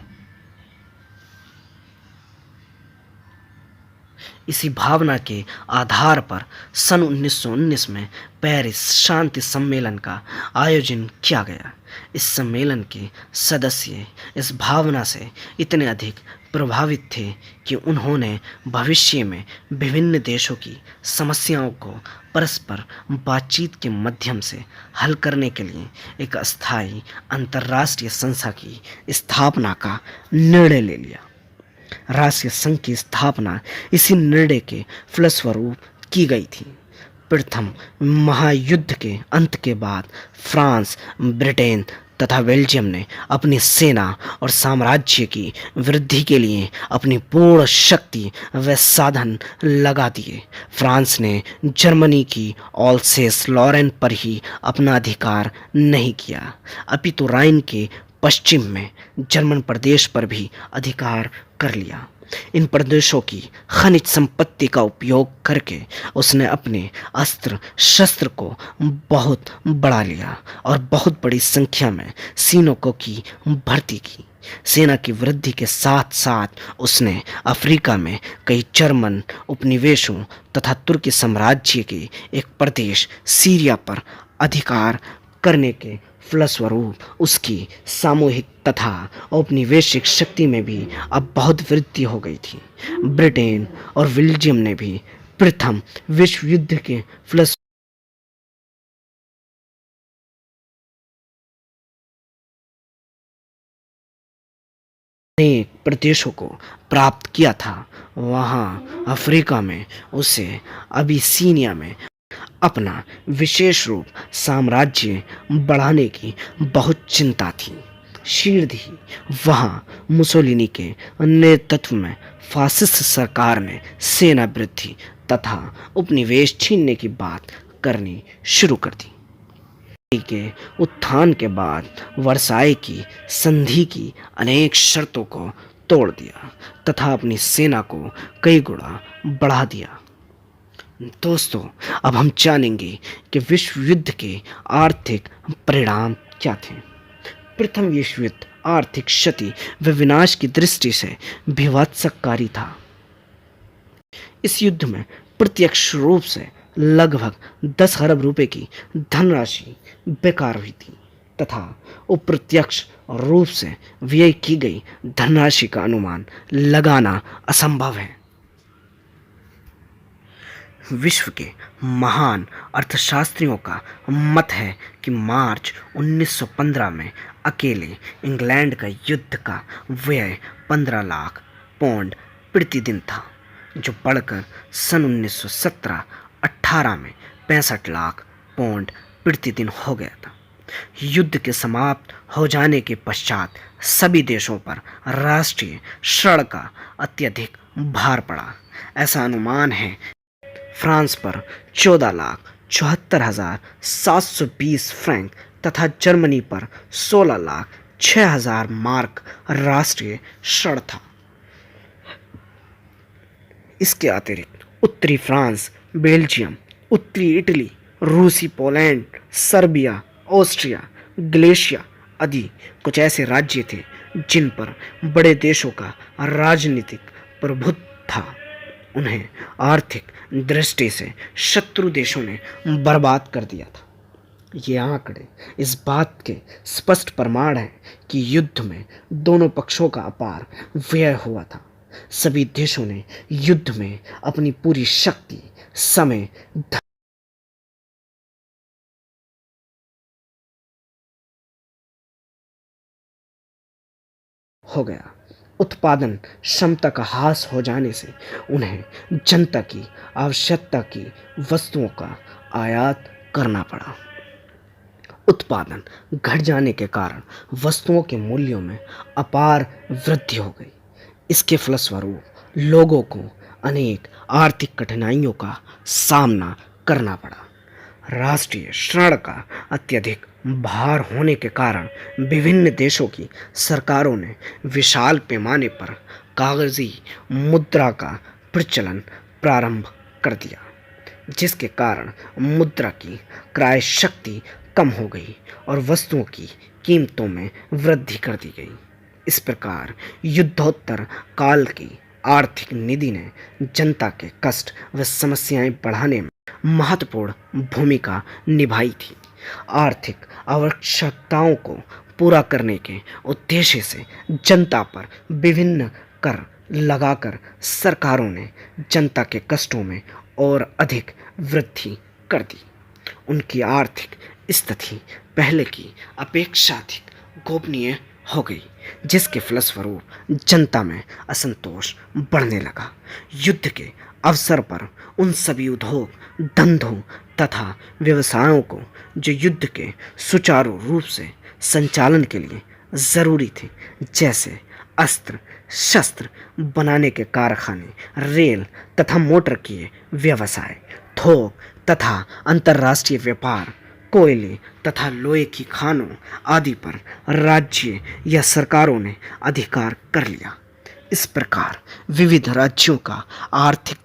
इसी भावना के आधार पर सन 1919 में पेरिस शांति सम्मेलन का आयोजन किया गया। इस सम्मेलन के सदस्य इस भावना से इतने अधिक प्रभावित थे कि उन्होंने भविष्य में विभिन्न देशों की समस्याओं को परस्पर बातचीत के माध्यम से हल करने के लिए एक अस्थायी अंतर्राष्ट्रीय संस्था की स्थापना का निर्णय ले लिया। राष्ट्रीय संघ की स्थापना इसी निर्णय के फलस्वरूप की गई थी। प्रथम महायुद्ध के अंत के बाद फ्रांस, ब्रिटेन तथा बेल्जियम ने अपनी सेना और साम्राज्य की वृद्धि के लिए अपनी पूर्ण शक्ति व साधन लगा दिए। फ्रांस ने जर्मनी की ऑल्सेस लॉरेन पर ही अपना अधिकार नहीं किया, अपितु राइन के पश्चिम में जर्मन प्रदेश पर भी अधिकार कर लिया। इन प्रदेशों की खनिज संपत्ति का उपयोग करके उसने अपने अस्त्र शस्त्र को बहुत बढ़ा लिया और बहुत बड़ी संख्या में सैनिकों की भर्ती की। सेना की वृद्धि के साथ साथ उसने अफ्रीका में कई जर्मन उपनिवेशों तथा तुर्की साम्राज्य के एक प्रदेश सीरिया पर अधिकार करने के फलस्वरूप उसकी सामूहिक तथा औपनिवेशिक शक्ति में भी अब बहुत वृद्धि हो गई थी। ब्रिटेन और बेल्जियम ने भी प्रथम विश्व युद्ध के फलस्वरूप अनेक प्रदेशों को प्राप्त किया था। वहाँ अफ्रीका में उसे अबिसीनिया में अपना विशेष रूप साम्राज्य बढ़ाने की बहुत चिंता थी। शीघ्र ही वहाँ मुसोलिनी के नेतृत्व में फासिस्ट सरकार ने सेना वृद्धि तथा उपनिवेश छीनने की बात करनी शुरू कर दी। के उत्थान के बाद वर्साई की संधि की अनेक शर्तों को तोड़ दिया तथा अपनी सेना को कई गुना बढ़ा दिया। दोस्तों, अब हम जानेंगे कि विश्व युद्ध के आर्थिक परिणाम क्या थे। प्रथम विश्व युद्ध आर्थिक क्षति व विनाश की दृष्टि से भीभत्सकारी था। इस युद्ध में प्रत्यक्ष रूप से लगभग 10 अरब रुपए की धनराशि बेकार हुई थी तथा अप्रत्यक्ष रूप से व्यय की गई धनराशि का अनुमान लगाना असंभव है। विश्व के महान अर्थशास्त्रियों का मत है कि मार्च 1915 में अकेले इंग्लैंड का युद्ध का व्यय 15 लाख पाउंड प्रतिदिन था, जो बढ़कर सन 1917-18 में 65 लाख पौंड प्रतिदिन हो गया था। युद्ध के समाप्त हो जाने के पश्चात सभी देशों पर राष्ट्रीय ऋण का अत्यधिक भार पड़ा। ऐसा अनुमान है फ्रांस पर 14,74,720 फ्रैंक तथा जर्मनी पर 16,06,000 मार्क राष्ट्रीय ऋण था। इसके अतिरिक्त उत्तरी फ्रांस, बेल्जियम, उत्तरी इटली, रूसी पोलैंड, सर्बिया, ऑस्ट्रिया, गलेशिया आदि कुछ ऐसे राज्य थे जिन पर बड़े देशों का राजनीतिक प्रभुत्व था। उन्हें आर्थिक दृष्टि से शत्रु देशों ने बर्बाद कर दिया था। ये आंकड़े इस बात के स्पष्ट प्रमाण हैं कि युद्ध में दोनों पक्षों का अपार व्यय हुआ था। सभी देशों ने युद्ध में अपनी पूरी शक्ति, समय, हो गया। उत्पादन क्षमता का ह्रास हो जाने से उन्हें जनता की आवश्यकता की वस्तुओं का आयात करना पड़ा। उत्पादन घट जाने के कारण वस्तुओं के मूल्यों में अपार वृद्धि हो गई। इसके फलस्वरूप लोगों को अनेक आर्थिक कठिनाइयों का सामना करना पड़ा। राष्ट्रीय ऋण का अत्यधिक भार होने के कारण विभिन्न देशों की सरकारों ने विशाल पैमाने पर कागजी मुद्रा का प्रचलन प्रारंभ कर दिया, जिसके कारण मुद्रा की क्रय शक्ति कम हो गई और वस्तुओं की कीमतों में वृद्धि कर दी गई। इस प्रकार युद्धोत्तर काल की आर्थिक नीति ने जनता के कष्ट व समस्याएं बढ़ाने में महत्वपूर्ण भूमिका निभाई थी। आर्थिक आवश्यकताओं को पूरा करने के उद्देश्य से जनता पर विभिन्न कर लगाकर सरकारों ने जनता के कष्टों में और अधिक वृद्धि कर दी। उनकी आर्थिक स्थिति पहले की अपेक्षा अधिक गोपनीय हो गई, जिसके फलस्वरूप जनता में असंतोष बढ़ने लगा। युद्ध के अवसर पर उन सभी उद्योग, धंधों तथा व्यवसायों को जो युद्ध के सुचारू रूप से संचालन के लिए ज़रूरी थे, जैसे अस्त्र शस्त्र बनाने के कारखाने, रेल तथा मोटर के व्यवसाय, थोक तथा अंतर्राष्ट्रीय व्यापार, कोयले तथा लोहे की खानों आदि पर राज्य या सरकारों ने अधिकार कर लिया। इस प्रकार विविध राज्यों का आर्थिक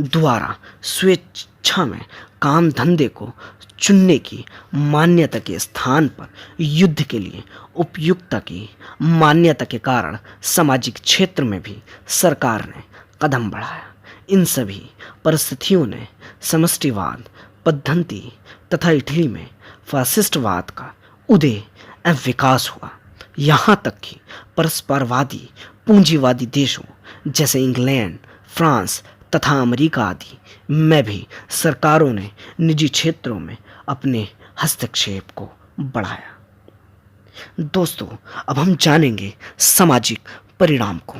द्वारा स्वेच्छा में काम धंधे को चुनने की मान्यता के स्थान पर युद्ध के लिए उपयुक्तता की मान्यता के कारण सामाजिक क्षेत्र में भी सरकार ने कदम बढ़ाया। इन सभी परिस्थितियों ने समष्टिवाद पद्धति तथा इटली में फासिस्टवाद का उदय एवं विकास हुआ। यहाँ तक कि परस्परवादी पूंजीवादी देशों जैसे इंग्लैंड, फ्रांस तथा अमेरिका आदि में भी सरकारों ने निजी क्षेत्रों में अपने हस्तक्षेप को बढ़ाया। दोस्तों, अब हम जानेंगे सामाजिक परिणाम को।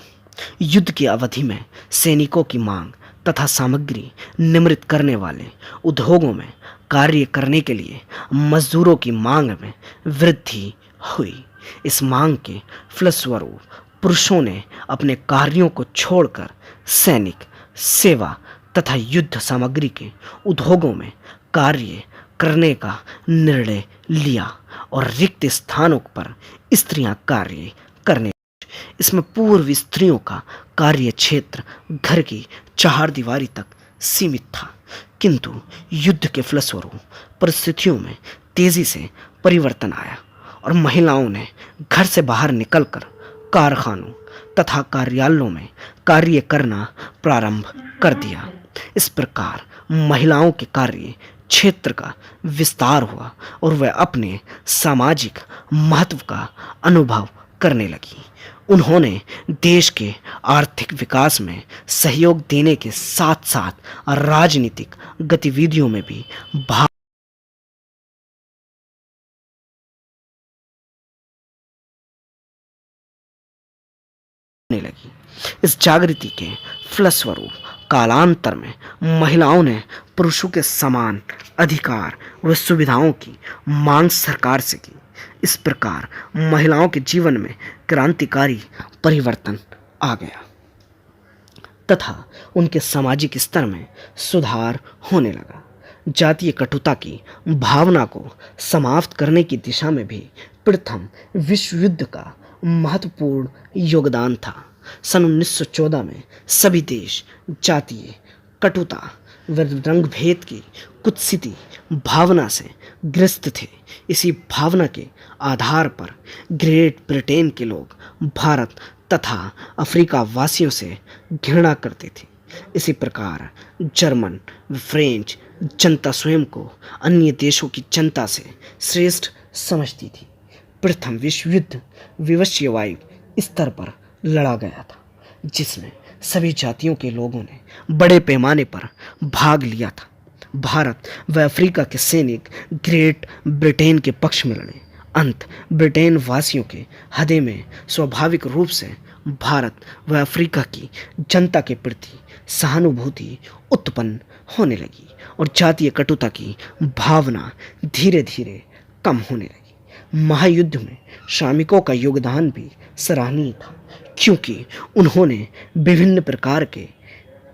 युद्ध की अवधि में सैनिकों की मांग तथा सामग्री निर्मित करने वाले उद्योगों में कार्य करने के लिए मजदूरों की मांग में वृद्धि हुई। इस मांग के फलस्वरूप पुरुषों ने अपने कार्यों को छोड़कर सैनिक सेवा तथा युद्ध सामग्री के उद्योगों में कार्य करने का निर्णय लिया और रिक्त स्थानों पर स्त्रियां कार्य करने। इसमें पूर्व स्त्रियों का कार्य क्षेत्र घर की चारदीवारी तक सीमित था, किंतु युद्ध के फलस्वरूप परिस्थितियों में तेजी से परिवर्तन आया और महिलाओं ने घर से बाहर निकलकर कारखानों तथा कार्यालयों में कार्य करना प्रारंभ कर दिया। इस प्रकार महिलाओं के कार्य क्षेत्र का विस्तार हुआ और वह अपने सामाजिक महत्व का अनुभव करने लगी। उन्होंने देश के आर्थिक विकास में सहयोग देने के साथ साथ राजनीतिक गतिविधियों में भी भाग बढ़ने लगी। इस जागृति के फलस्वरूप कालांतर में महिलाओं ने पुरुषों के समान अधिकार व सुविधाओं की मांग सरकार से की। इस प्रकार महिलाओं के जीवन में क्रांतिकारी परिवर्तन आ गया तथा उनके सामाजिक स्तर में सुधार होने लगा। जातीय कटुता की भावना को समाप्त करने की दिशा में भी प्रथम विश्व युद्ध का महत्वपूर्ण योगदान था। सन 1914 में सभी देश जातीय कटुता व रंगभेद की कुत्सित भावना से ग्रस्त थे। इसी भावना के आधार पर ग्रेट ब्रिटेन के लोग भारत तथा अफ्रीका वासियों से घृणा करते थे। इसी प्रकार जर्मन व फ्रेंच जनता स्वयं को अन्य देशों की जनता से श्रेष्ठ समझती थी। प्रथम विश्व युद्ध विश्वव्यापी स्तर पर लड़ा गया था, जिसमें सभी जातियों के लोगों ने बड़े पैमाने पर भाग लिया था। भारत व अफ्रीका के सैनिक ग्रेट ब्रिटेन के पक्ष में लड़े। अंत ब्रिटेन वासियों के हृदय में स्वाभाविक रूप से भारत व अफ्रीका की जनता के प्रति सहानुभूति उत्पन्न होने लगी और जातीय कटुता की भावना धीरे धीरे कम होने लगी। महायुद्ध में श्रमिकों का योगदान भी सराहनीय था, क्योंकि उन्होंने विभिन्न प्रकार के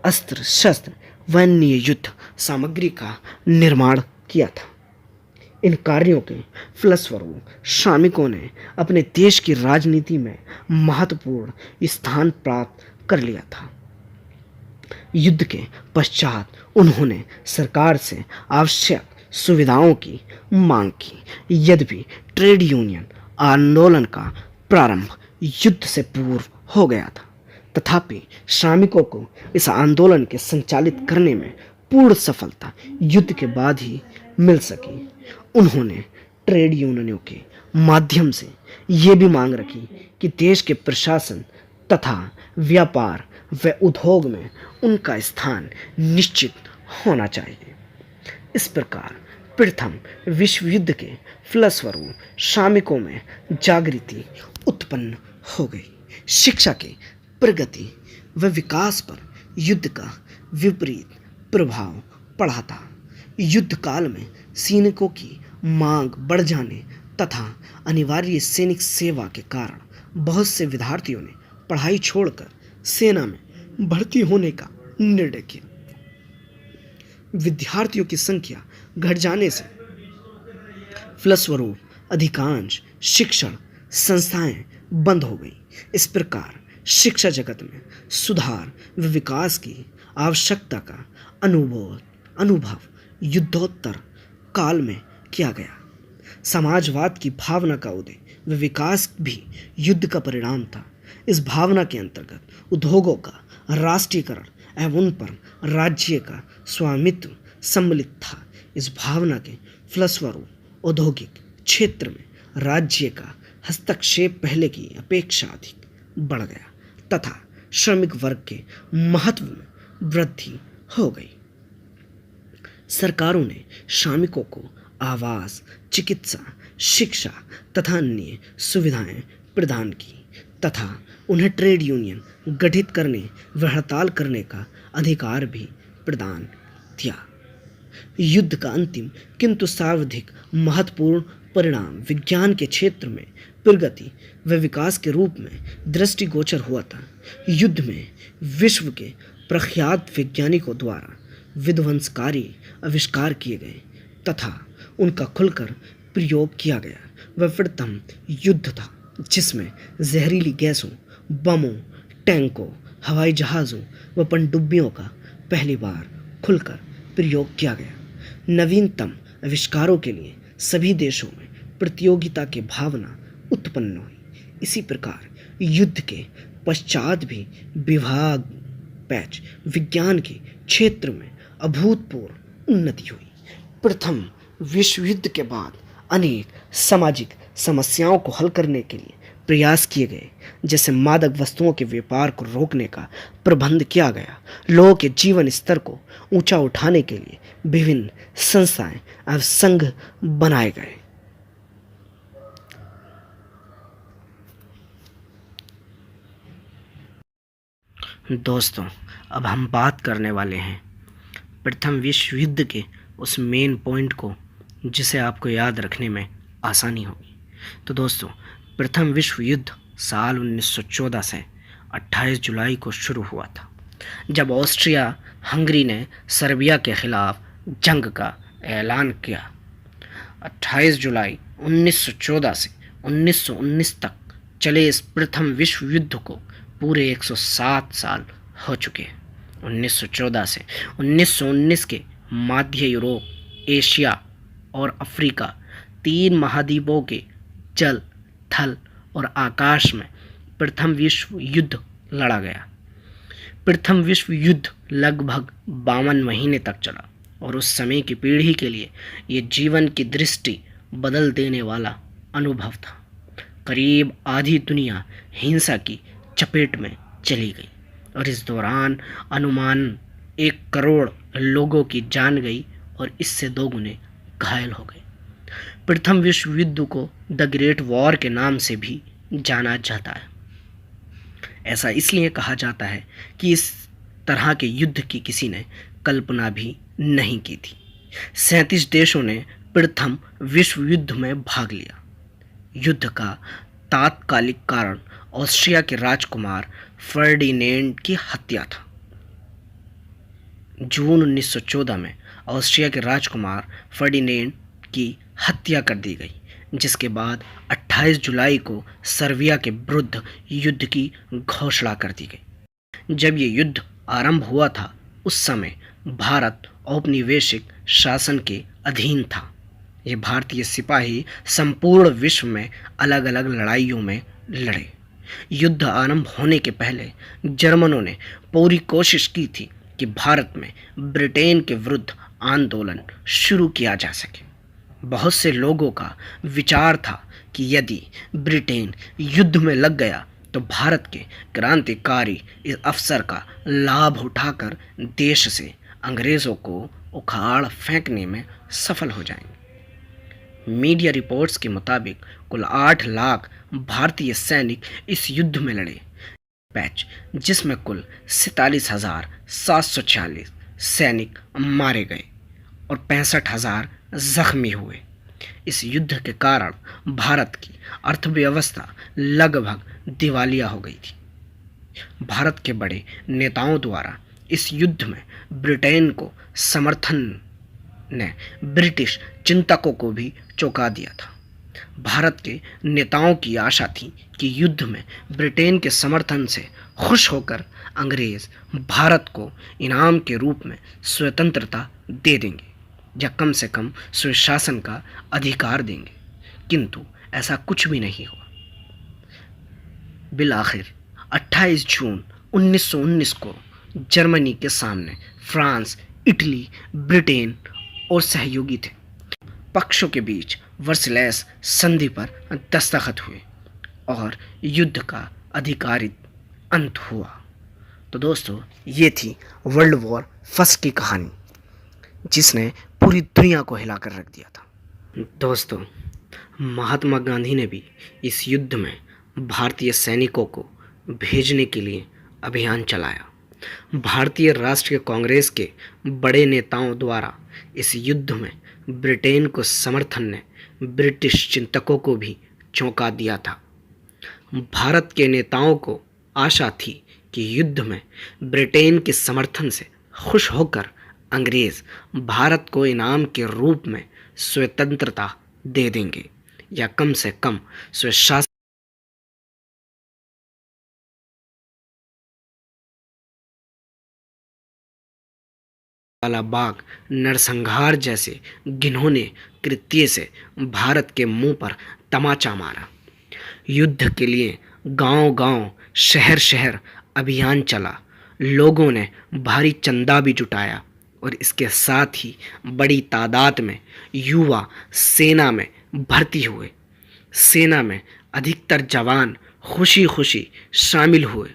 अस्त्र शस्त्र व अन्य युद्ध सामग्री का निर्माण किया था। इन कार्यों के फलस्वरूप श्रमिकों ने अपने देश की राजनीति में महत्वपूर्ण स्थान प्राप्त कर लिया था। युद्ध के पश्चात उन्होंने सरकार से आवश्यक सुविधाओं की मांग की। यद्यपि ट्रेड यूनियन आंदोलन का प्रारंभ युद्ध से पूर्व हो गया था, तथापि श्रमिकों को इस आंदोलन के संचालित करने में पूर्ण सफलता युद्ध के बाद ही मिल सकी। उन्होंने ट्रेड यूनियनों के माध्यम से ये भी मांग रखी कि देश के प्रशासन तथा व्यापार व उद्योग में उनका स्थान निश्चित होना चाहिए। इस प्रकार प्रथम विश्व युद्ध के फलस्वरूप श्रमिकों में जागृति उत्पन्न हो गई। शिक्षा के प्रगति व विकास पर युद्ध का विपरीत प्रभाव पड़ा था। युद्ध काल में सैनिकों की मांग बढ़ जाने तथा अनिवार्य सैनिक सेवा के कारण बहुत से विद्यार्थियों ने पढ़ाई छोड़कर सेना में भर्ती होने का निर्णय किया। विद्यार्थियों की संख्या घट जाने से फलस्वरूप अधिकांश शिक्षण संस्थाएं बंद हो गई। इस प्रकार शिक्षा जगत में सुधार व विकास की आवश्यकता का अनुभव युद्धोत्तर काल में किया गया। समाजवाद की भावना का उदय व विकास भी युद्ध का परिणाम था। इस भावना के अंतर्गत उद्योगों का राष्ट्रीयकरण एवं उन पर राज्य का स्वामित्व सम्मिलित था। इस भावना के फलस्वरूप औद्योगिक क्षेत्र में राज्य का हस्तक्षेप पहले की अपेक्षा अधिक बढ़ गया तथा श्रमिक वर्ग के महत्व में वृद्धि हो गई। सरकारों ने श्रमिकों को आवास, चिकित्सा, शिक्षा तथा अन्य सुविधाएं प्रदान की तथा उन्हें ट्रेड यूनियन गठित करने व हड़ताल करने का अधिकार भी प्रदान किया। युद्ध का अंतिम किंतु सर्वाधिक महत्वपूर्ण परिणाम विज्ञान के क्षेत्र में प्रगति व विकास के रूप में दृष्टिगोचर हुआ था। युद्ध में विश्व के प्रख्यात वैज्ञानिकों द्वारा विध्वंसकारी आविष्कार किए गए तथा उनका खुलकर प्रयोग किया गया। वह प्रथम युद्ध था जिसमें जहरीली गैसों, बमों, टैंकों, हवाई जहाज़ों व पनडुब्बियों का पहली बार खुलकर प्रयोग किया गया। नवीनतम आविष्कारों के लिए सभी देशों में प्रतियोगिता की भावना उत्पन्न हुई। इसी प्रकार युद्ध के पश्चात भी विभाग पैच विज्ञान के क्षेत्र में अभूतपूर्व उन्नति हुई। प्रथम विश्व युद्ध के बाद अनेक सामाजिक समस्याओं को हल करने के लिए प्रयास किए गए, जैसे मादक वस्तुओं के व्यापार को रोकने का प्रबंध किया गया। लोगों के जीवन स्तर को ऊंचा उठाने के लिए विभिन्न संस्थाएं और संघ बनाए गए। दोस्तों, अब हम बात करने वाले हैं प्रथम विश्व युद्ध के उस मेन पॉइंट को जिसे आपको याद रखने में आसानी होगी। तो दोस्तों, प्रथम विश्व युद्ध साल 1914 से 28 जुलाई को शुरू हुआ था, जब ऑस्ट्रिया हंगरी ने सर्बिया के खिलाफ जंग का ऐलान किया। 28 जुलाई 1914 से 1919 तक चले इस प्रथम विश्व युद्ध को पूरे 107 साल हो चुके हैं। 1914 से 1919 के मध्य यूरोप, एशिया और अफ्रीका 3 महाद्वीपों के जल, थल और आकाश में प्रथम विश्व युद्ध लड़ा गया। प्रथम विश्व युद्ध लगभग 52 महीने तक चला और उस समय की पीढ़ी के लिए ये जीवन की दृष्टि बदल देने वाला अनुभव था। करीब आधी दुनिया हिंसा की चपेट में चली गई और इस दौरान अनुमान 1 करोड़ लोगों की जान गई और इससे 2 गुने घायल हो गए। प्रथम विश्व युद्ध को द ग्रेट वॉर के नाम से भी जाना जाता है। ऐसा इसलिए कहा जाता है कि इस तरह के युद्ध की किसी ने कल्पना भी नहीं की थी। 37 देशों ने प्रथम विश्व युद्ध में भाग लिया। युद्ध का तात्कालिक कारण ऑस्ट्रिया के राजकुमार फर्डिनेंड की हत्या था। जून 1914 में ऑस्ट्रिया के राजकुमार फर्डिनेंड की हत्या कर दी गई, जिसके बाद 28 जुलाई को सर्बिया के विरुद्ध युद्ध की घोषणा कर दी गई। जब ये युद्ध आरंभ हुआ था, उस समय भारत औपनिवेशिक शासन के अधीन था। ये भारतीय सिपाही संपूर्ण विश्व में अलग अलग लड़ाइयों में लड़े। युद्ध आरंभ होने के पहले जर्मनों ने पूरी कोशिश की थी कि भारत में ब्रिटेन के विरुद्ध आंदोलन शुरू किया जा सके। बहुत से लोगों का विचार था कि यदि ब्रिटेन युद्ध में लग गया तो भारत के क्रांतिकारी इस अवसर का लाभ उठाकर देश से अंग्रेज़ों को उखाड़ फेंकने में सफल हो जाएंगे। मीडिया रिपोर्ट्स के मुताबिक कुल 8 लाख भारतीय सैनिक इस युद्ध में लड़े पैच, जिसमें कुल 47,746 सैनिक मारे गए और 65,000 जख्मी हुए। इस युद्ध के कारण भारत की अर्थव्यवस्था लगभग दिवालिया हो गई थी। भारत के बड़े नेताओं द्वारा इस युद्ध में ब्रिटेन को समर्थन ने ब्रिटिश चिंतकों को भी चौंका दिया था। भारत के नेताओं की आशा थी कि युद्ध में ब्रिटेन के समर्थन से खुश होकर अंग्रेज भारत को इनाम के रूप में स्वतंत्रता दे देंगे या कम से कम स्वशासन का अधिकार देंगे, किंतु ऐसा कुछ भी नहीं हुआ। बिलाखिर 28 जून 1919 को जर्मनी के सामने फ्रांस, इटली, ब्रिटेन और सहयोगी थे पक्षों के बीच वर्सलेस संधि पर दस्तखत हुए और युद्ध का आधिकारिक अंत हुआ। तो दोस्तों, ये थी वर्ल्ड वॉर फर्स्ट की कहानी, जिसने पूरी दुनिया को हिलाकर रख दिया था। दोस्तों, महात्मा गांधी ने भी इस युद्ध में भारतीय सैनिकों को भेजने के लिए अभियान चलाया। भारतीय राष्ट्रीय कांग्रेस के बड़े नेताओं द्वारा इस युद्ध में ब्रिटेन को समर्थन ने ब्रिटिश चिंतकों को भी चौंका दिया था। भारत के नेताओं को आशा थी कि युद्ध में ब्रिटेन के समर्थन से खुश होकर अंग्रेज भारत को इनाम के रूप में स्वतंत्रता दे देंगे या कम से कम स्वशासन वाला बाग नरसंहार जैसे घिनौने कृत्य से भारत के मुंह पर तमाचा मारा। युद्ध के लिए गांव-गांव, शहर-शहर अभियान चला। लोगों ने भारी चंदा भी जुटाया और इसके साथ ही बड़ी तादाद में युवा सेना में भर्ती हुए। सेना में अधिकतर जवान खुशी-खुशी शामिल हुए,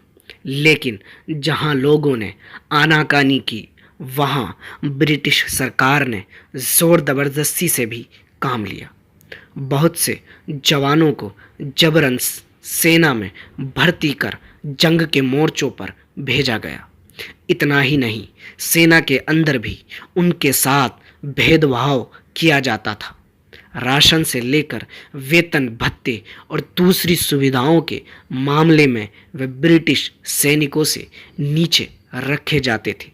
लेकिन जहां लोगों ने आनाकानी की, वहां ब्रिटिश सरकार ने ज़ोर ज़बरदस्ती से भी काम लिया। बहुत से जवानों को जबरन सेना में भर्ती कर जंग के मोर्चों पर भेजा गया। इतना ही नहीं, सेना के अंदर भी उनके साथ भेदभाव किया जाता था। राशन से लेकर वेतन भत्ते और दूसरी सुविधाओं के मामले में वे ब्रिटिश सैनिकों से नीचे रखे जाते थे।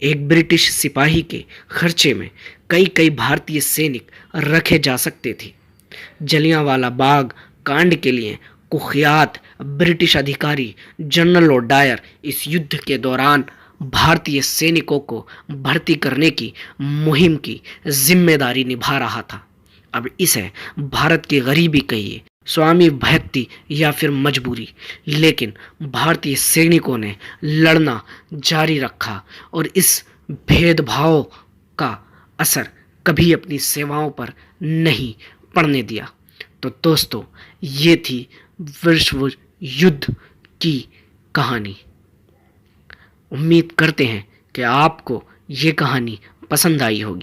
एक ब्रिटिश सिपाही के खर्चे में कई कई भारतीय सैनिक रखे जा सकते थे। जलियांवाला बाग कांड के लिए कुख्यात ब्रिटिश अधिकारी जनरल ओडायर इस युद्ध के दौरान भारतीय सैनिकों को भर्ती करने की मुहिम की जिम्मेदारी निभा रहा था। अब इसे भारत की गरीबी कहिए, स्वामी भक्ति या फिर मजबूरी, लेकिन भारतीय सैनिकों ने लड़ना जारी रखा और इस भेदभाव का असर कभी अपनी सेवाओं पर नहीं पड़ने दिया। तो दोस्तों, ये थी विश्व युद्ध की कहानी। उम्मीद करते हैं कि आपको ये कहानी पसंद आई होगी।